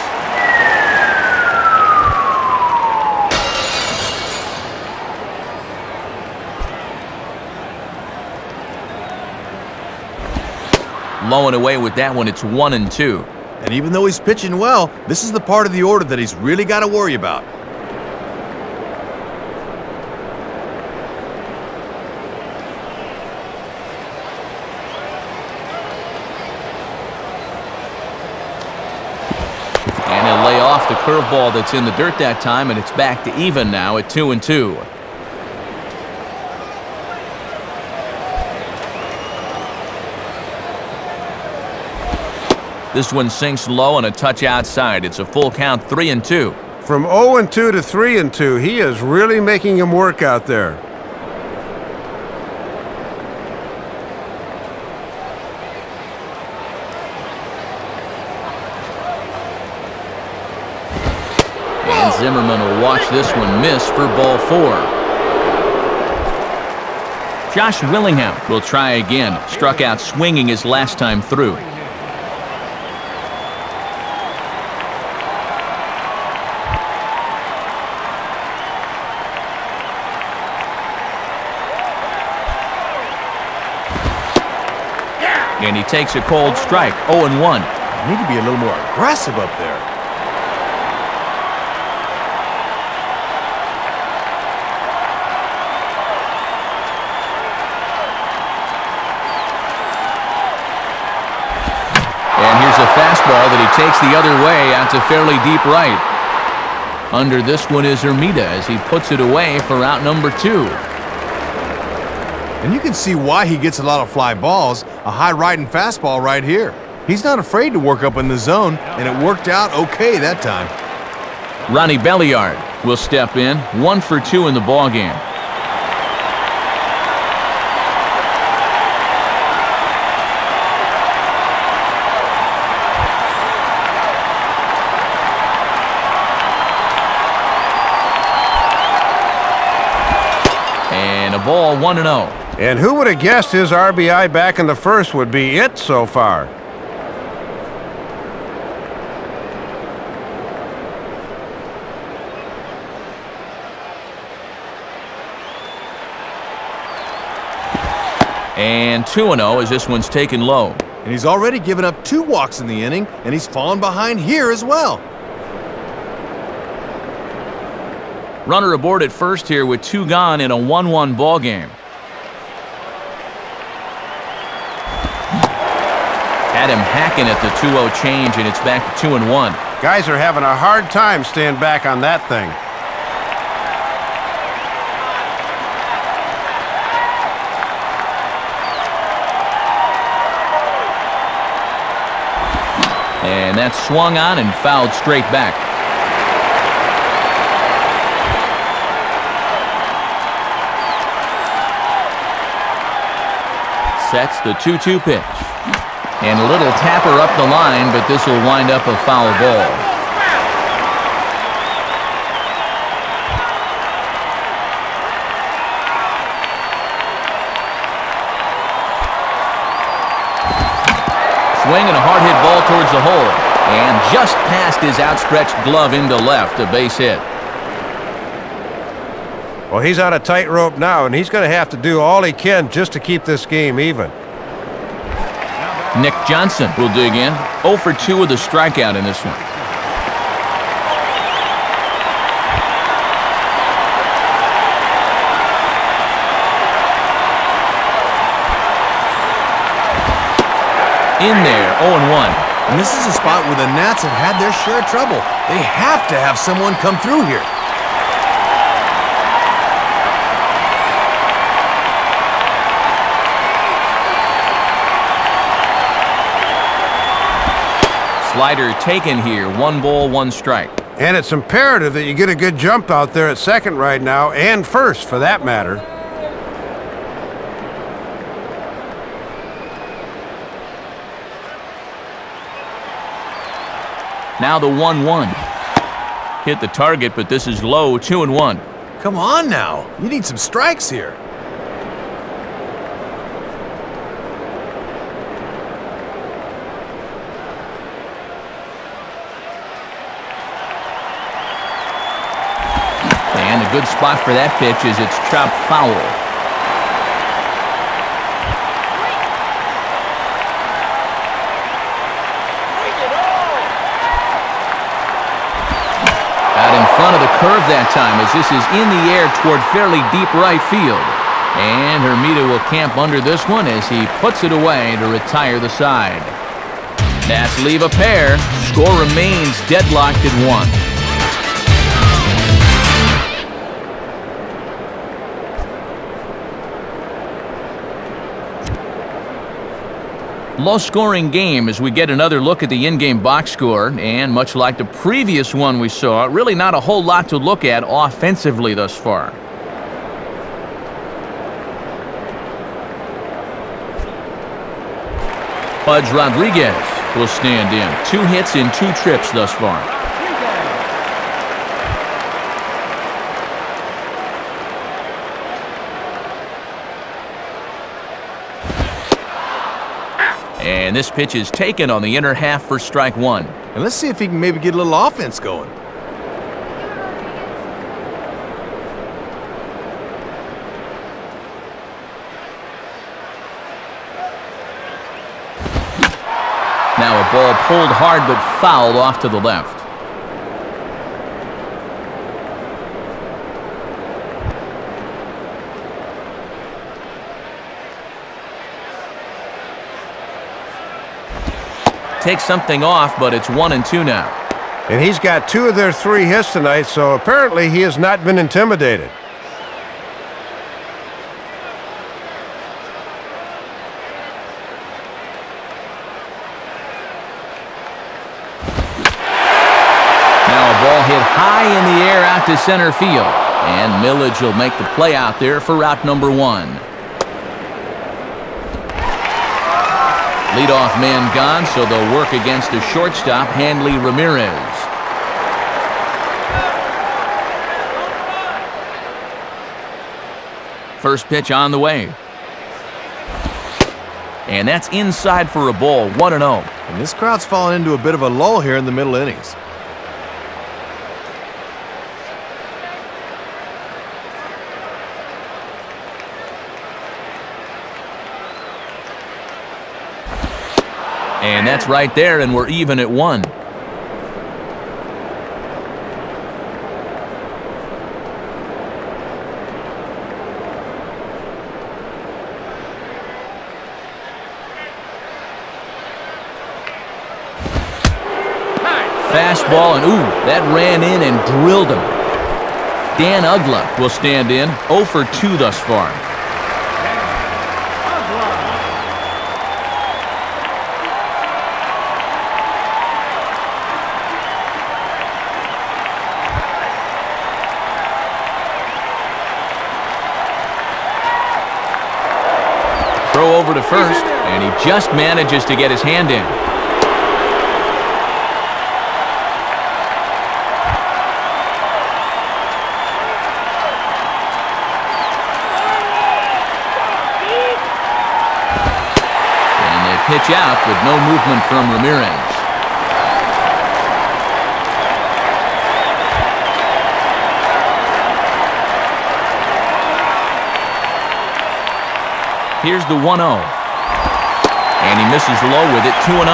Low and away with that one, it's 1-2. And even though he's pitching well, this is the part of the order that he's really got to worry about. And he'll lay off the curveball that's in the dirt that time, and it's back to even now at 2-2. This one sinks low and a touch outside. It's a full count, 3-2. From 0-2 to 3-2, he is really making him work out there. And Zimmerman will watch this one miss for ball 4. Josh Willingham will try again. Struck out swinging his last time through. And he takes a cold strike, 0-1. You need to be a little more aggressive up there. And here's a fastball that he takes the other way out to fairly deep right. Under this one is HERMIDA as he puts it away for out number 2. And you can see why he gets a lot of fly balls, a high riding fastball right here. He's not afraid to work up in the zone, and it worked out okay that time. Ronnie Belliard will step in, 1 for 2 in the ballgame. And a ball, 1-0. And who would have guessed his RBI back in the first would be it so far? And 2-0 as this one's taken low. And he's already given up 2 walks in the inning, and he's fallen behind here as well. Runner aboard at first here with 2 gone in a 1-1 ball game. Had him hacking at the 2-0 change, and it's back to 2-1. Guys are having a hard time staying back on that thing. And that's swung on and fouled straight back. Sets the 2-2 pitch. And a little tapper up the line, but this will wind up a foul ball. Swing and a hard hit ball towards the hole. And just past his outstretched glove into left, a base hit. Well, he's on a tightrope now, and he's going to have to do all he can just to keep this game even. Nick Johnson will dig in. 0 for 2 with a strikeout in this one. In there, 0-1. And this is a spot where the Nats have had their share of trouble. They have to have someone come through here. Slider taken here. 1 ball, 1 strike. And it's imperative that you get a good jump out there at second right now, and first for that matter. Now the 1-1. Hit the target, but this is low. 2-1. Come on now. You need some strikes here. And a good spot for that pitch as it's chopped foul. Out in front of the curve that time as this is in the air toward fairly deep right field. And HERMIDA will camp under this one as he puts it away to retire the side. Nats leave a pair. Score remains deadlocked at 1. Low-scoring game as we get another look at the in-game box score, and much like the previous one we saw, really not a whole lot to look at offensively thus far. Pudge Rodriguez will stand in. 2 hits in 2 trips thus far. And this pitch is taken on the inner half for strike 1. And let's see if he can maybe get a little offense going. Now a ball pulled hard but fouled off to the left. Takes something off, but it's 1-2 now. And he's got 2 of their 3 hits tonight, so apparently he has not been intimidated. Now a ball hit high in the air out to center field. And Millage will make the play out there for route number 1. Leadoff man gone, so they'll work against the shortstop, Hanley Ramirez. First pitch on the way. And that's inside for a ball, 1-0. And this crowd's fallen into a bit of a lull here in the middle innings. And that's right there, and we're even at 1. Fastball, and ooh, that ran in and drilled him. Dan Ugla will stand in, 0 for 2 thus far. Throw over to first, and he just manages to get his hand in. Pitch out with no movement from Ramirez. Here's the 1-0. And he misses low with it, 2-0.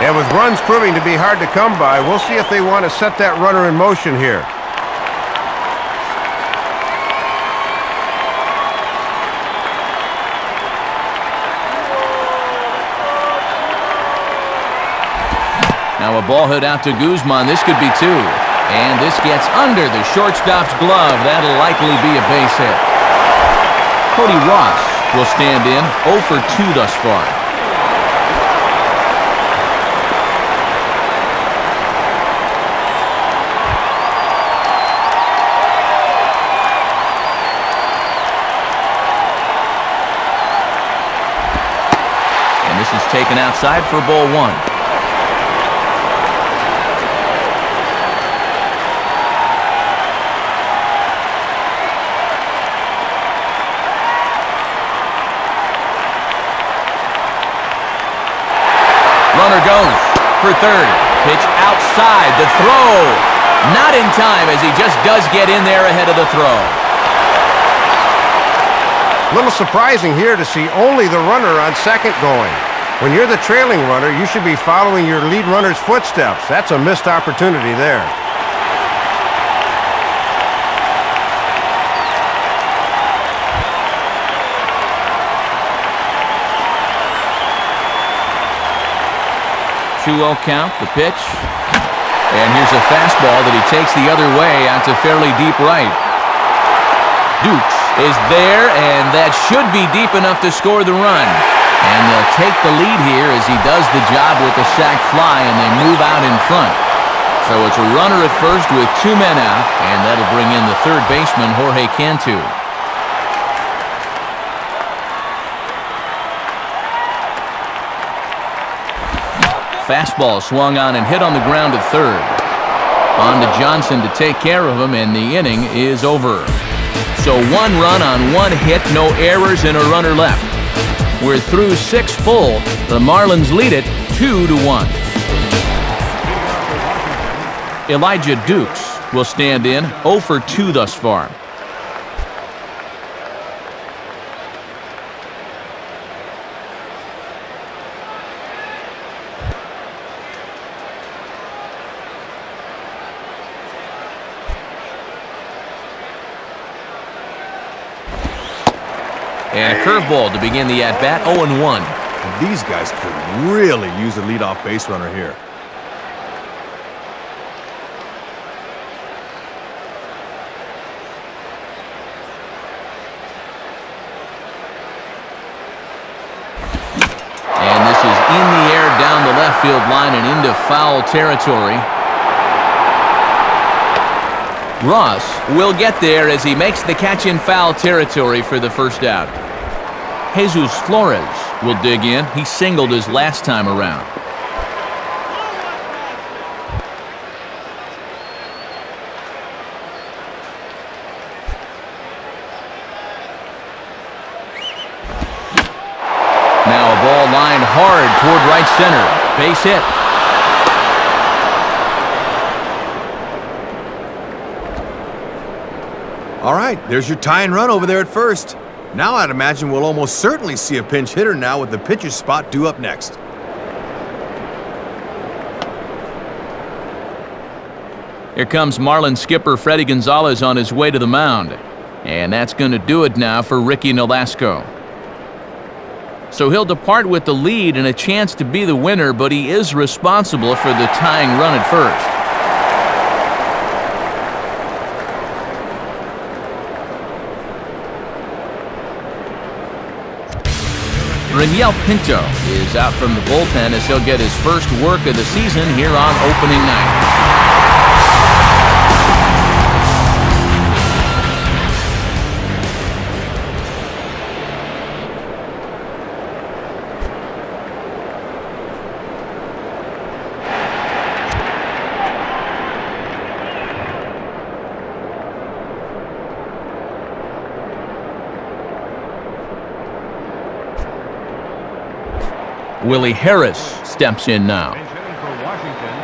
And with runs proving to be hard to come by, we'll see if they want to set that runner in motion here. Now a ball hit out to Guzman. This could be 2. And this gets under the shortstop's glove. That'll likely be a base hit. Cody Ross will stand in, 0 for 2 thus far. And this is taken outside for ball 1. Runner goes for third. Pitch outside. The throw. Not in time, as he just does get in there ahead of the throw. A little surprising here to see only the runner on second going. When you're the trailing runner, you should be following your lead runner's footsteps. That's a missed opportunity there. Two-0 count, the pitch. And here's a fastball that he takes the other way out to fairly deep right. Dukes is there, and that should be deep enough to score the run. And they'll take the lead here as he does the job with the sac fly, and they move out in front. So it's a runner at first with 2 men out, and that'll bring in the third baseman, Jorge Cantu. Fastball swung on and hit on the ground at third. On to Johnson to take care of him, and the inning is over. So 1 run on 1 hit, no errors, and a runner left. We're through 6 full. The Marlins lead it 2-1. Elijah Dukes will stand in, 0 for 2 thus far. And a curveball to begin the at-bat, 0-1. And these guys could really use a leadoff base runner here. And this is in the air down the left field line and into foul territory. Ross will get there as he makes the catch in foul territory for the first out. Jesus Flores will dig in. He singled his last time around. Now a ball hard toward right center. Base hit. All right, there's your tying run over there at first. Now I'd imagine we'll almost certainly see a pinch hitter now with the pitcher's spot due up next. Here comes Marlins skipper Freddie Gonzalez on his way to the mound. And that's going to do it now for Ricky Nolasco. So he'll depart with the lead and a chance to be the winner, but he is responsible for the tying run at first. Reniel Pinto is out from the bullpen as he'll get his first work of the season here on opening night. Willie Harris steps in now. Bench hitting for Washington,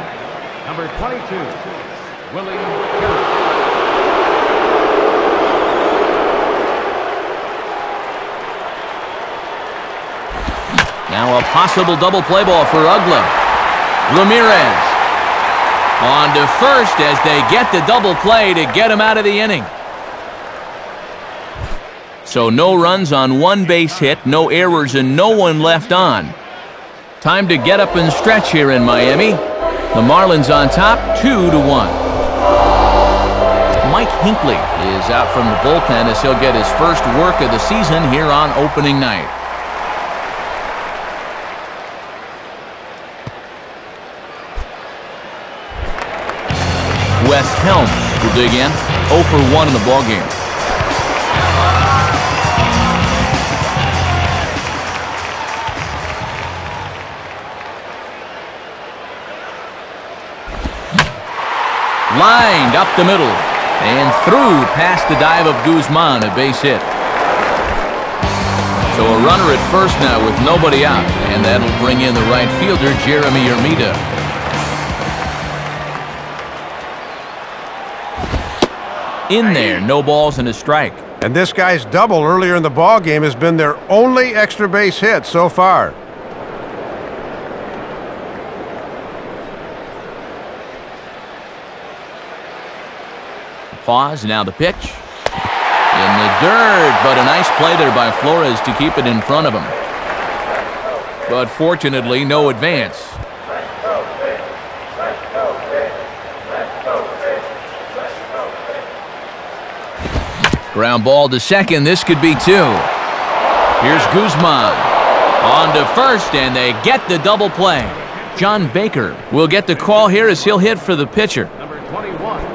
number 22, Willie Harris. Now a possible double play ball for Ugla. Ramirez on to first as they get the double play to get him out of the inning. So no runs on one base hit, no errors, and no one left on. Time to get up and stretch here in Miami. The Marlins on top, 2-1. Mike Hinckley is out from the bullpen as he'll get his first work of the season here on opening night. Wes Helms will dig in, 0 for 1 in the ballgame. Lined up the middle and through past the dive of Guzman, a base hit. So a runner at first now with nobody out, and that'll bring in the right fielder, Jeremy HERMIDA. In there, no balls and a strike. And this guy's double earlier in the ball game has been their only extra base hit so far. Pause, now the pitch. In the dirt, but a nice play there by Flores to keep it in front of him. But fortunately, no advance. Ground ball to second, this could be 2. Here's Guzman. On to first, and they get the double play. John Baker will get the call here as he'll hit for the pitcher. Number 21.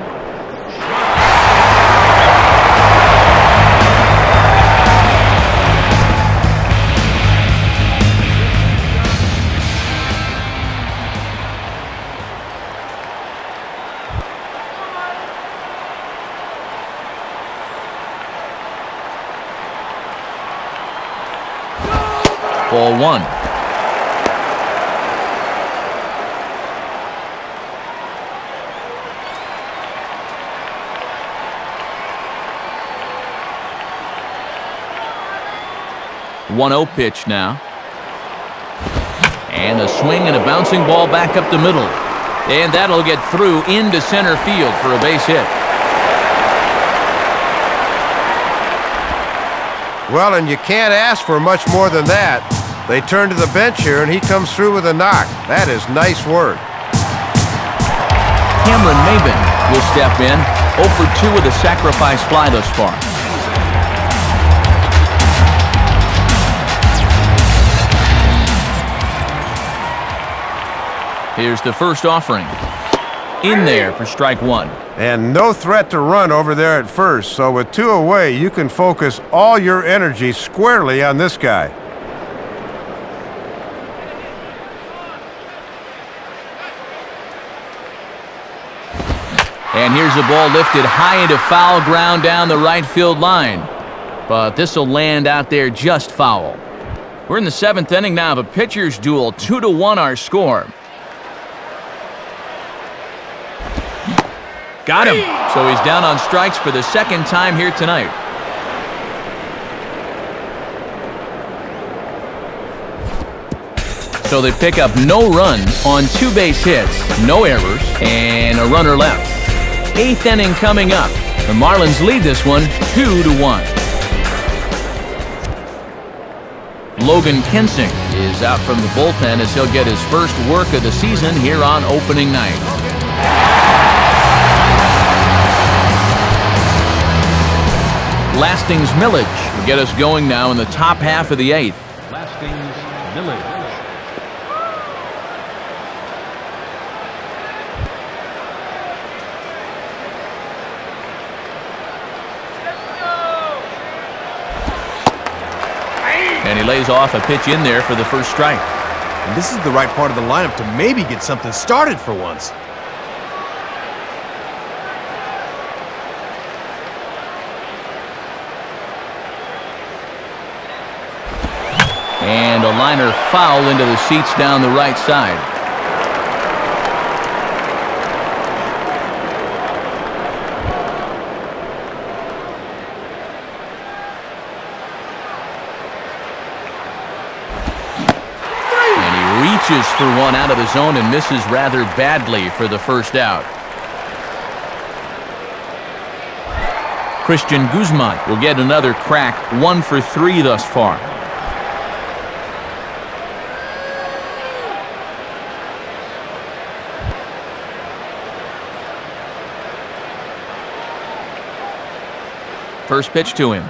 Ball 1. One-0 pitch now. And a swing and a bouncing ball back up the middle. And that'll get through into center field for a base hit. Well, and you can't ask for much more than that. They turn to the bench here, and he comes through with a knock. That is nice work. Cameron MAYBIN will step in, 0 for 2 with a sacrifice fly thus far. Here's the first offering. In there for strike 1. And no threat to run over there at first, so with 2 away, you can focus all your energy squarely on this guy. And here's a ball lifted high into foul ground down the right field line. But this will land out there just foul. We're in the 7th inning now of a pitcher's duel. 2-1 our score. Got him. So he's down on strikes for the 2nd time here tonight. So they pick up no runs on 2 base hits, no errors, and a runner left. 8th inning coming up. The Marlins lead this one 2-1. Logan Kensing is out from the bullpen as he'll get his first work of the season here on opening night. Lasting's Millage will get us going now in the top half of the 8th. Lasting's Millage. And he lays off a pitch in there for the first strike. And this is the right part of the lineup to maybe get something started for once. And a liner foul into the seats down the right side. Reaches for one out of the zone and misses rather badly for the first out. Christian Guzman will get another crack, 1 for 3 thus far. First pitch to him.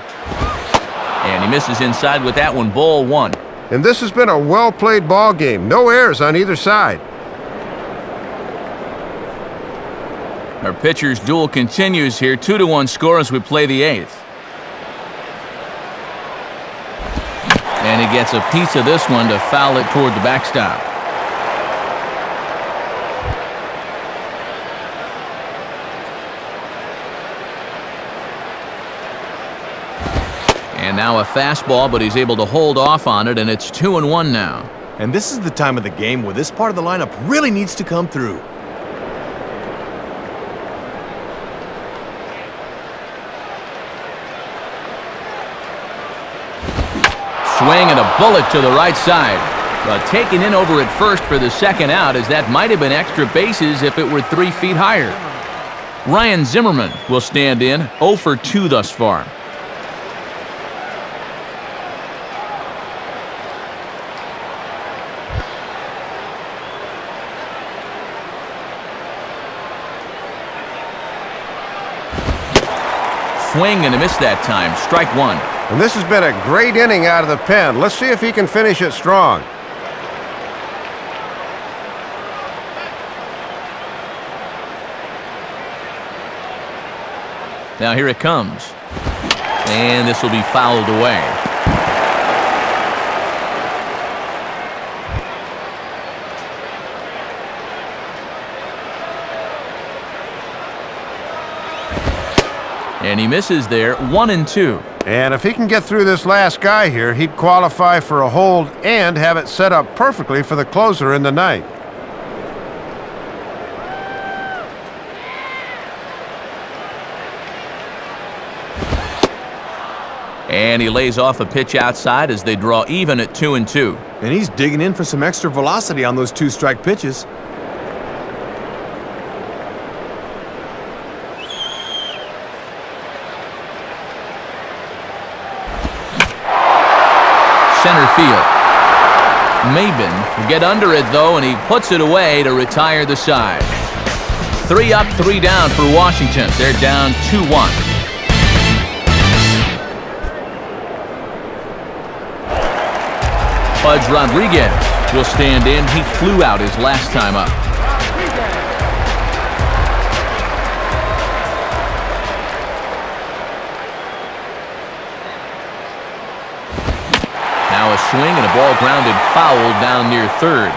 And he misses inside with that one, ball 1. And this has been a well-played ball game. No errors on either side. Our pitcher's duel continues here. 2-1 score as we play the 8th. And he gets a piece of this one to foul it toward the backstop. And now a fastball, but he's able to hold off on it, and it's 2-1 now. And this is the time of the game where this part of the lineup really needs to come through. Swing and a bullet to the right side. But taken in over at first for the 2nd out, as that might have been extra bases if it were 3 feet higher. Ryan Zimmerman will stand in, 0 for 2 thus far. Swing and a miss that time. Strike 1. And this has been a great inning out of the pen. Let's see if he can finish it strong. Now here it comes. And this will be fouled away. And he misses there, 1-2. And if he can get through this last guy here, he'd qualify for a hold and have it set up perfectly for the closer in the ninth. And he lays off a pitch outside as they draw even at 2-2. And he's digging in for some extra velocity on those 2-strike pitches. Center field. MAYBIN will get under it though, and he puts it away to retire the side. 3 up, 3 down for Washington. They're down 2-1. Pudge Rodriguez will stand in. He flew out his last time up. Now a swing and a ball grounded foul down near third.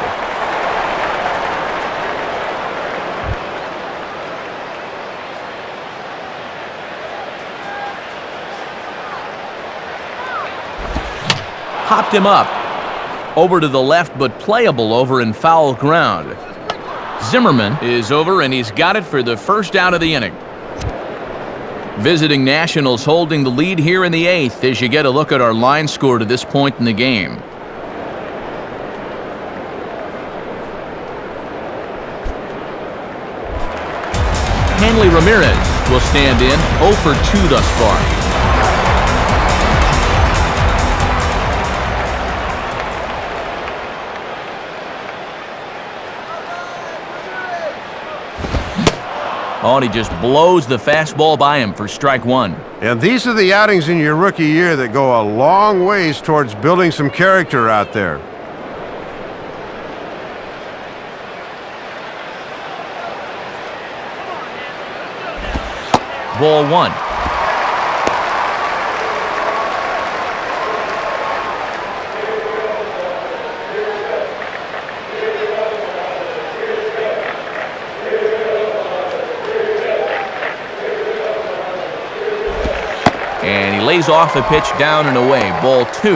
Popped him up. Over to the left, but playable over in foul ground. Zimmerman is over, and he's got it for the first out of the inning. Visiting Nationals holding the lead here in the 8th as you get a look at our line score to this point in the game. Hanley Ramirez will stand in 0 for 2 thus far. Oh, and he just blows the fastball by him for strike 1. And these are the outings in your rookie year that go a long ways towards building some character out there. Ball 1. And he lays off a pitch down and away. Ball 2.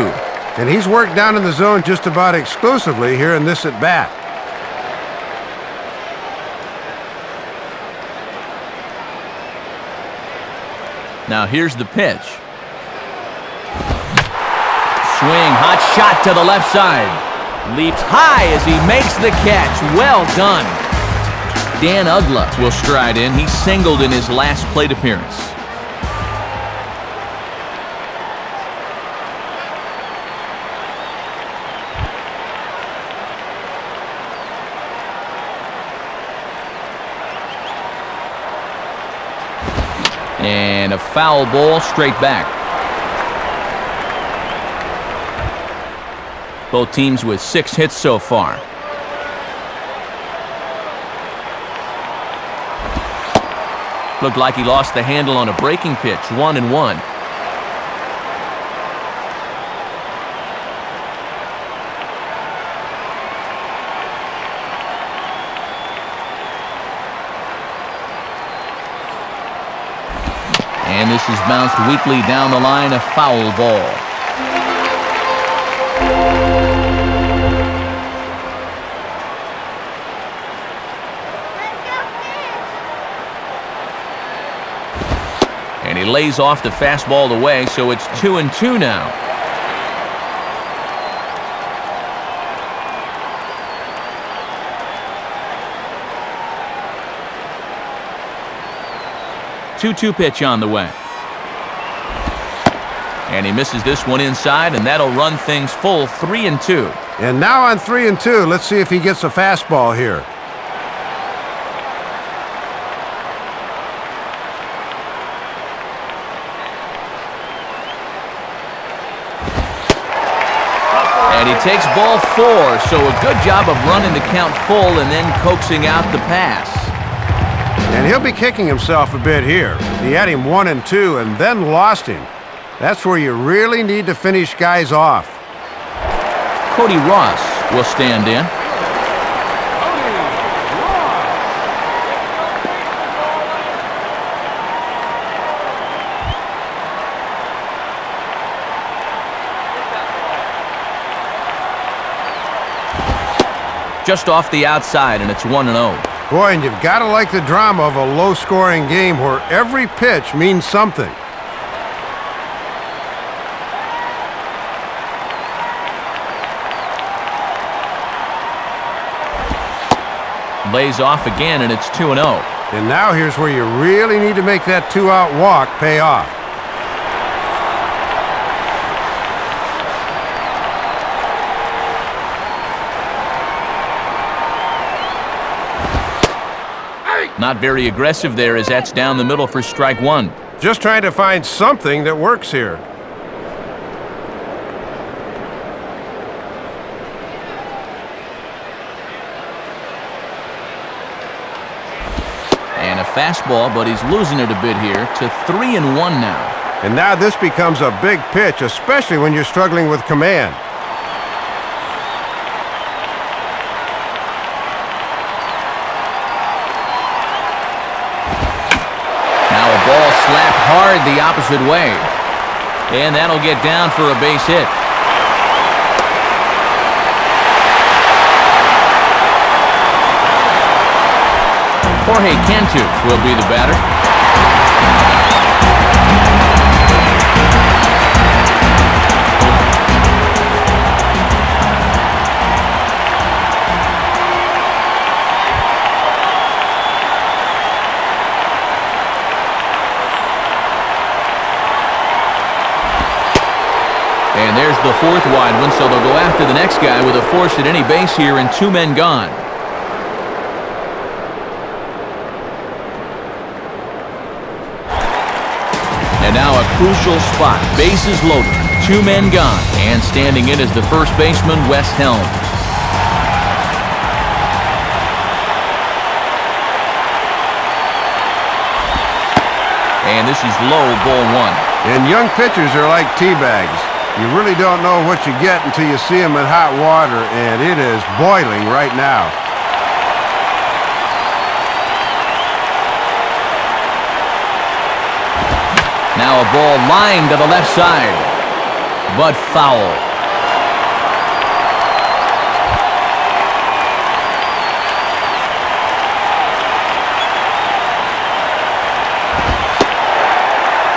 And he's worked down in the zone just about exclusively here in this at-bat. Now here's the pitch. Swing, hot shot to the left side. Leaps high as he makes the catch. Well done. Dan Ugla will stride in. He singled in his last plate appearance. And a foul ball straight back. Both teams with 6 hits so far. Looked like he lost the handle on a breaking pitch. 1-1. And this is bounced weakly down the line, a foul ball. And he lays off the fastball away, so it's 2-2 now. Two pitch on the way. And he misses this one inside, and that'll run things full 3-2. And now on 3-2, let's see if he gets a fastball here. And he takes ball 4, so a good job of running the count full and then coaxing out the pass. And he'll be kicking himself a bit here. He had him 1-2 and then lost him. That's where you really need to finish guys off. Cody Ross will stand in. Just off the outside, and it's 1-0. Boy, and you've got to like the drama of a low-scoring game where every pitch means something. Lays off again, and it's 2-0. And now here's where you really need to make that 2-out walk pay off. Not very aggressive there as that's down the middle for strike 1. Just trying to find something that works here. And a fastball, but he's losing it a bit here to 3-1 now. And now this becomes a big pitch, especially when you're struggling with command. Ball slapped hard the opposite way. And that'll get down for a base hit. Jorge Cantu will be the batter. And there's the fourth wide one, so they'll go after the next guy with a force at any base here and 2 men gone. And now a crucial spot. Bases loaded, 2 men gone, and standing in is the first baseman, Wes Helms. And this is low, ball 1. And young pitchers are like tea bags. You really don't know what you get until you see them in hot water, and it is boiling right now. Now a ball lined to the left side, but foul.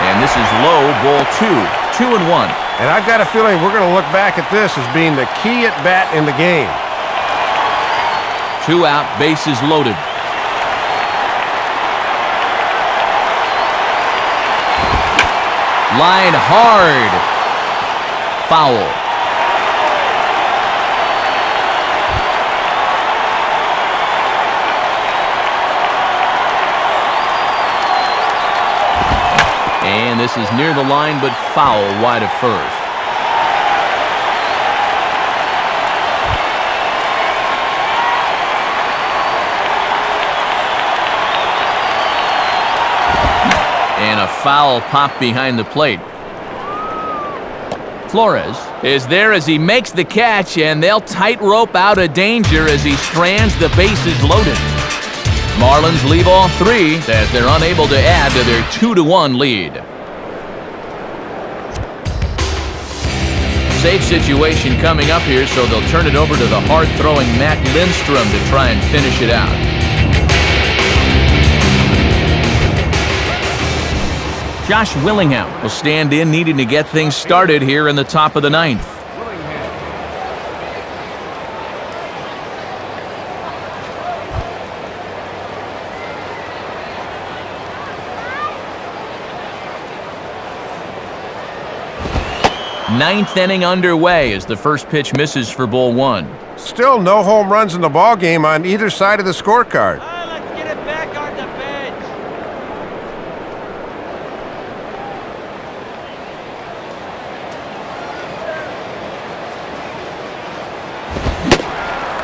And this is low, ball 2, 2-1. And I've got a feeling we're going to look back at this as being the key at bat in the game. 2 out, bases loaded. Line hard. Foul. And this is near the line, but foul wide of first. And a foul pop behind the plate. Flores is there as he makes the catch, and they'll tightrope out of danger as he strands the bases loaded. Marlins leave all 3 as they're unable to add to their 2-1 lead. Safe situation coming up here, so they'll turn it over to the hard-throwing Matt Lindstrom to try and finish it out. Josh Willingham will stand in, needing to get things started here in the top of the 9th. Ninth inning underway as the first pitch misses for ball 1. Still no home runs in the ball game on either side of the scorecard. Let's get it back on the bench.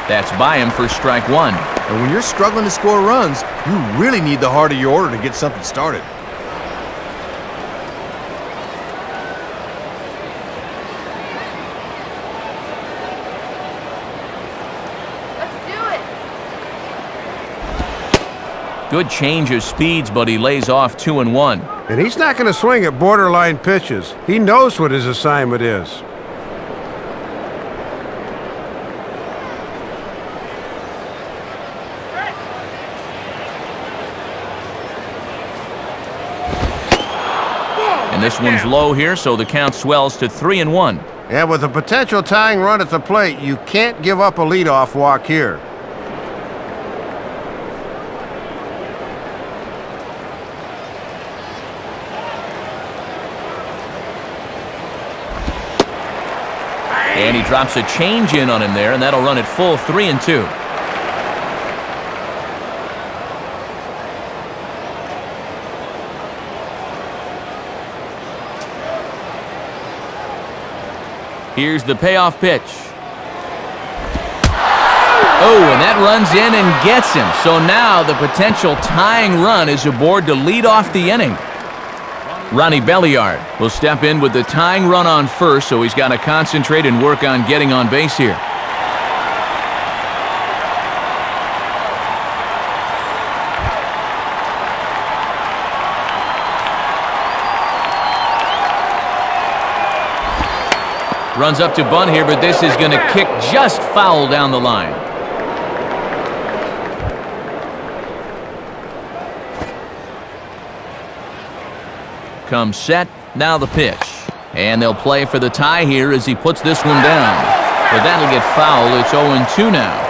That's by him for strike 1. And when you're struggling to score runs, you really need the heart of your order to get something started. Good change of speeds, but he lays off 2-1. And he's not going to swing at borderline pitches. He knows what his assignment is. And this one's low here, so the count swells to 3-1. And with a potential tying run at the plate, you can't give up a leadoff walk here. And he drops a change in on him there, and that'll run it full 3-2. Here's the payoff pitch. Oh, and that runs in and gets him. So now the potential tying run is aboard to lead off the inning. Ronnie Belliard will step in with the tying run on first, so he's got to concentrate and work on getting on base here. Runs up to bunt here, but this is going to kick just foul down the line. comes set. Now the pitch. And they'll play for the tie here as he puts this one down. But that'll get foul. It's 0-2 now.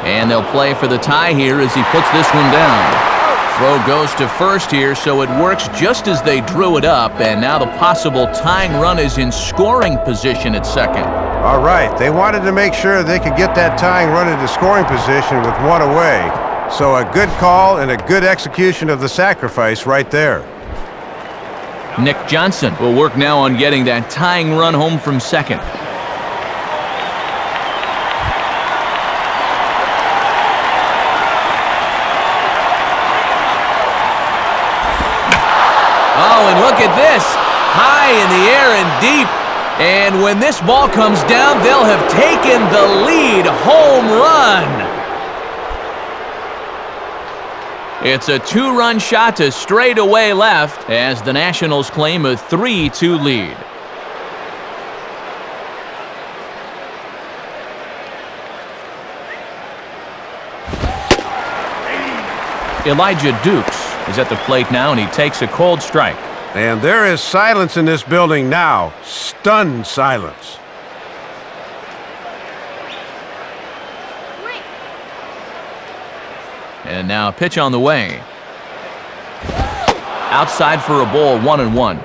And they'll play for the tie here as he puts this one down. Throw goes to first here, so it works just as they drew it up, and now the possible tying run is in scoring position at second. All right, they wanted to make sure they could get that tying run into scoring position with one away. So a good call and a good execution of the sacrifice right there. Nick Johnson will work now on getting that tying run home from second. Oh, and look at this. High in the air and deep. And when this ball comes down, they'll have taken the lead. Home run. It's a 2-run shot to straightaway left as the Nationals claim a 3-2 lead. Elijah Dukes is at the plate now, and he takes a cold strike. And there is silence in this building now. Stunned silence. And now a pitch on the way. Outside for a ball, 1-1.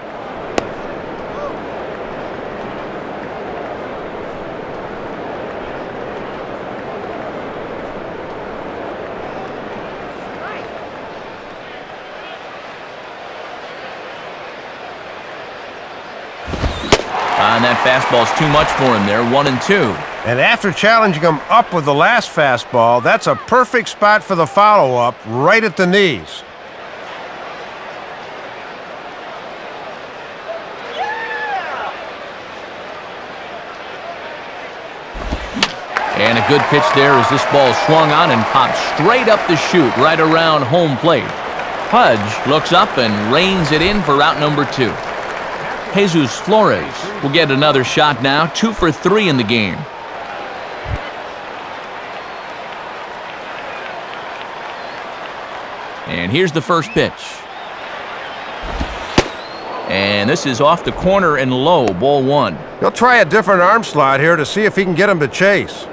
And that fastball's too much for him there, 1-2. And after challenging him up with the last fastball, that's a perfect spot for the follow-up, right at the knees. And a good pitch there as this ball swung on and popped straight up the chute right around home plate. Pudge looks up and reins it in for out number 2. Jesus Flores will get another shot now, 2 for 3 in the game. And here's the first pitch. And this is off the corner and low, ball 1. He'll try a different arm slot here to see if he can get him to chase.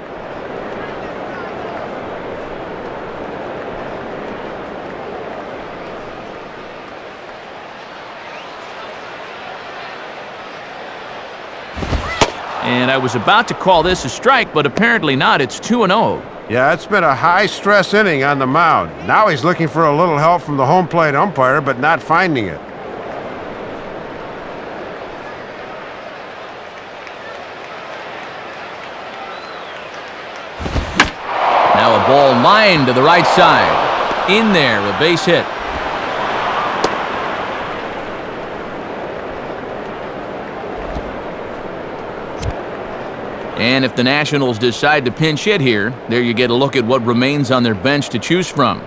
And I was about to call this a strike, but apparently not. It's 2-0. Yeah, it's been a high-stress inning on the mound. Now he's looking for a little help from the home plate umpire, but not finding it. Now a ball lined to the right side. In there, a base hit. And if the Nationals decide to pinch hit here, there you get a look at what remains on their bench to choose from.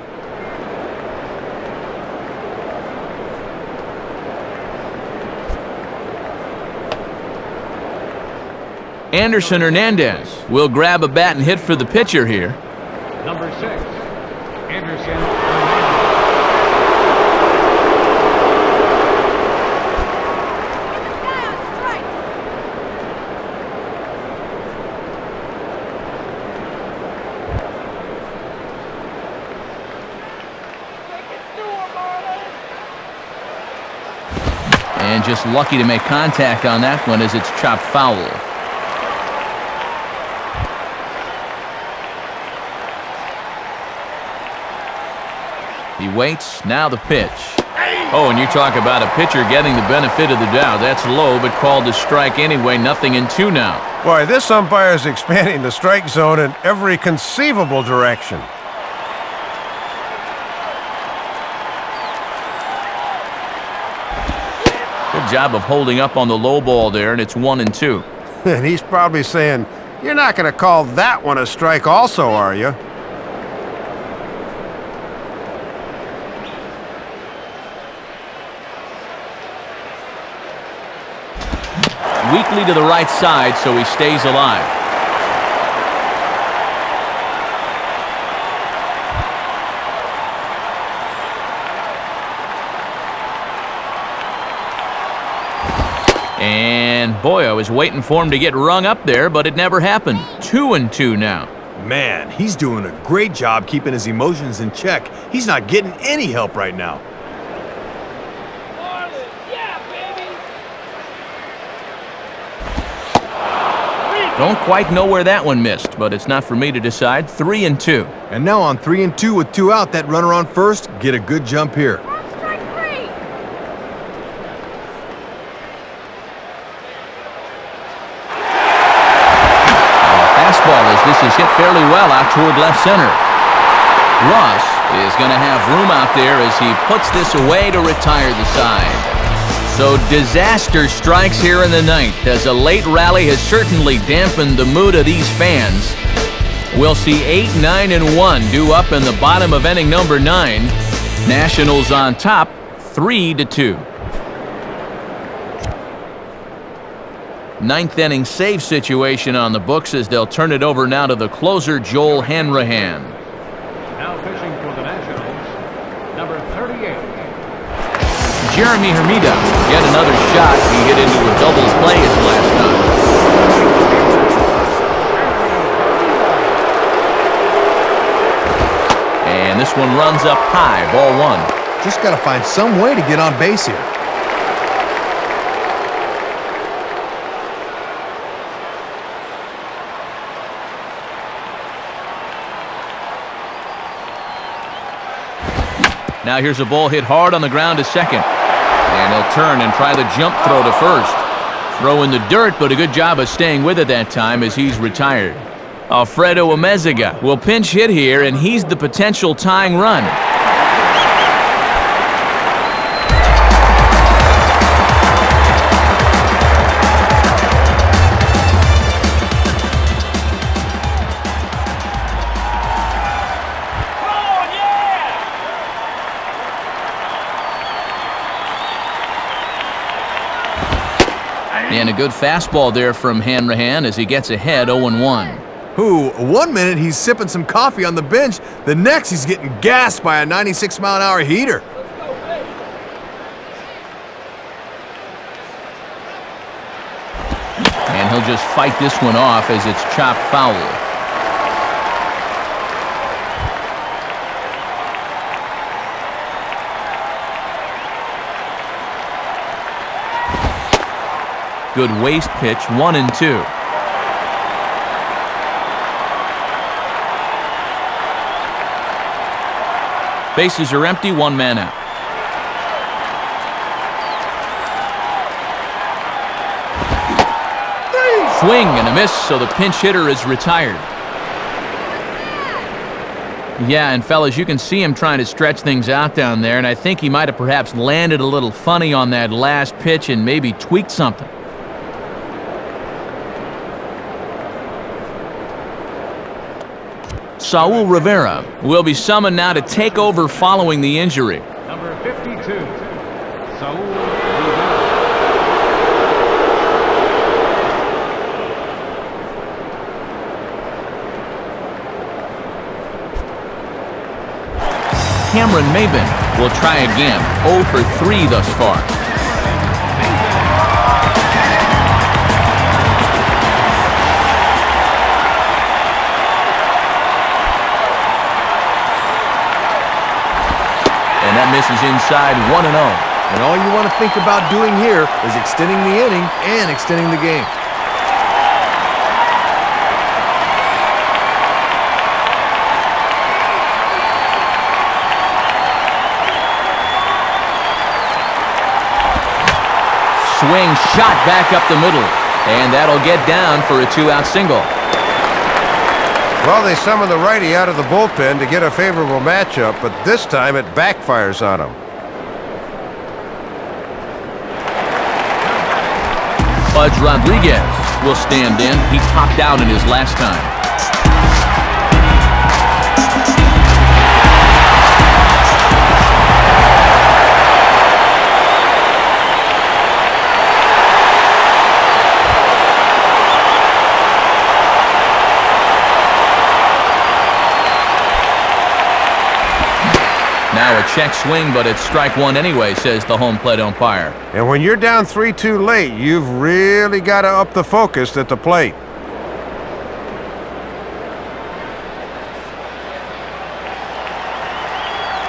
Anderson Hernandez will grab a bat and hit for the pitcher here. Number 6, Anderson. And just lucky to make contact on that one as it's chopped foul. He waits, now the pitch. Oh, and you talk about a pitcher getting the benefit of the doubt. That's low, but called a strike anyway. 0-2 now. Boy, this umpire is expanding the strike zone in every conceivable direction. Good job of holding up on the low ball there, and it's 1-2. And he's probably saying, you're not going to call that one a strike also, are you? Weakly to the right side, so he stays alive. And boy, I was waiting for him to get rung up there, but it never happened. 2-2 now. Man, he's doing a great job keeping his emotions in check. He's not getting any help right now. Marlins, yeah, baby! Don't quite know where that one missed, but it's not for me to decide. 3-2. And now on 3-2 with 2 out, that runner on first, get a good jump here. Strike 3! Fastball as this is hit fairly well out toward left center. Ross is going to have room out there as he puts this away to retire the side. So disaster strikes here in the ninth as a late rally has certainly dampened the mood of these fans. We'll see 8, 9, and 1 due up in the bottom of inning number 9. Nationals on top 3-2. Ninth inning save situation on the books as they'll turn it over now to the closer, Joel Hanrahan. Now pitching for the Nationals, number 38. Jeremy Hermida, yet another shot. He hit into a double play his last time. And this one runs up high, ball 1. Just got to find some way to get on base here. Now here's a ball hit hard on the ground to second. And he'll turn and try the jump throw to first. Throw in the dirt, but a good job of staying with it that time as he's retired. Alfredo Amezaga will pinch hit here, and he's the potential tying run. And a good fastball there from Hanrahan as he gets ahead 0-1. Who, 1 minute he's sipping some coffee on the bench, the next he's getting gassed by a 96-mile-an-hour heater. And he'll just fight this one off as it's chopped foul. Good waist pitch, 1-2. Bases are empty, 1 man out. Swing and a miss, so the pinch hitter is retired. Yeah, and fellas, you can see him trying to stretch things out down there, and I think he might have perhaps landed a little funny on that last pitch and maybe tweaked something. Saul Rivera will be summoned now to take over following the injury. Number 52, Saul Rivera. Cameron MAYBIN will try again. 0 for 3 thus far. And that misses inside 1-0. And all you want to think about doing here is extending the inning and extending the game. Swing, shot back up the middle. And that'll get down for a 2-out single. Well, they summon the righty out of the bullpen to get a favorable matchup, but this time it backfires on him. Pudge Rodriguez will stand in. He topped out in his last time. Now a check swing, but it's strike one anyway, says the home plate umpire. And when you're down 3-2 late, you've really got to up the focus at the plate.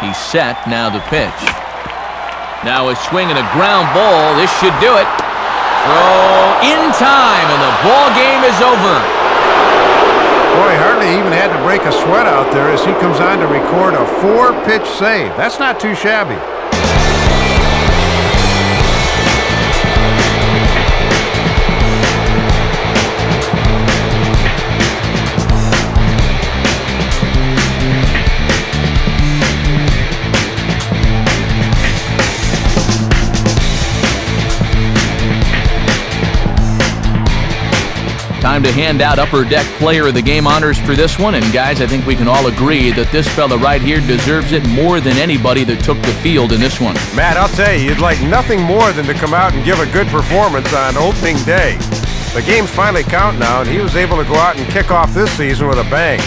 He's set, now the pitch. Now a swing and a ground ball. This should do it. Throw in time, and the ball game is over. Boy, hardly even had to break a sweat out there as he comes on to record a 4-pitch save. That's not too shabby. Time to hand out Upper Deck Player of the Game honors for this one. And guys, I think we can all agree that this fella right here deserves it more than anybody that took the field in this one. Matt, I'll tell you, you'd like nothing more than to come out and give a good performance on opening day. The games finally count now, and he was able to go out and kick off this season with a bang.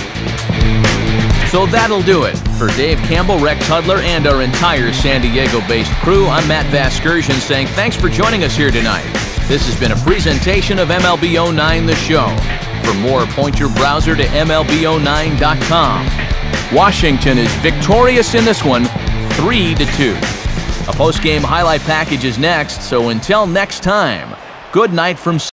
So that'll do it. For Dave Campbell, Rex Hudler, and our entire San Diego-based crew, I'm Matt Vasgersian saying thanks for joining us here tonight. This has been a presentation of MLB 09 The Show. For more, point your browser to MLB09.com. Washington is victorious in this one, 3-2. A post-game highlight package is next, so until next time, good night from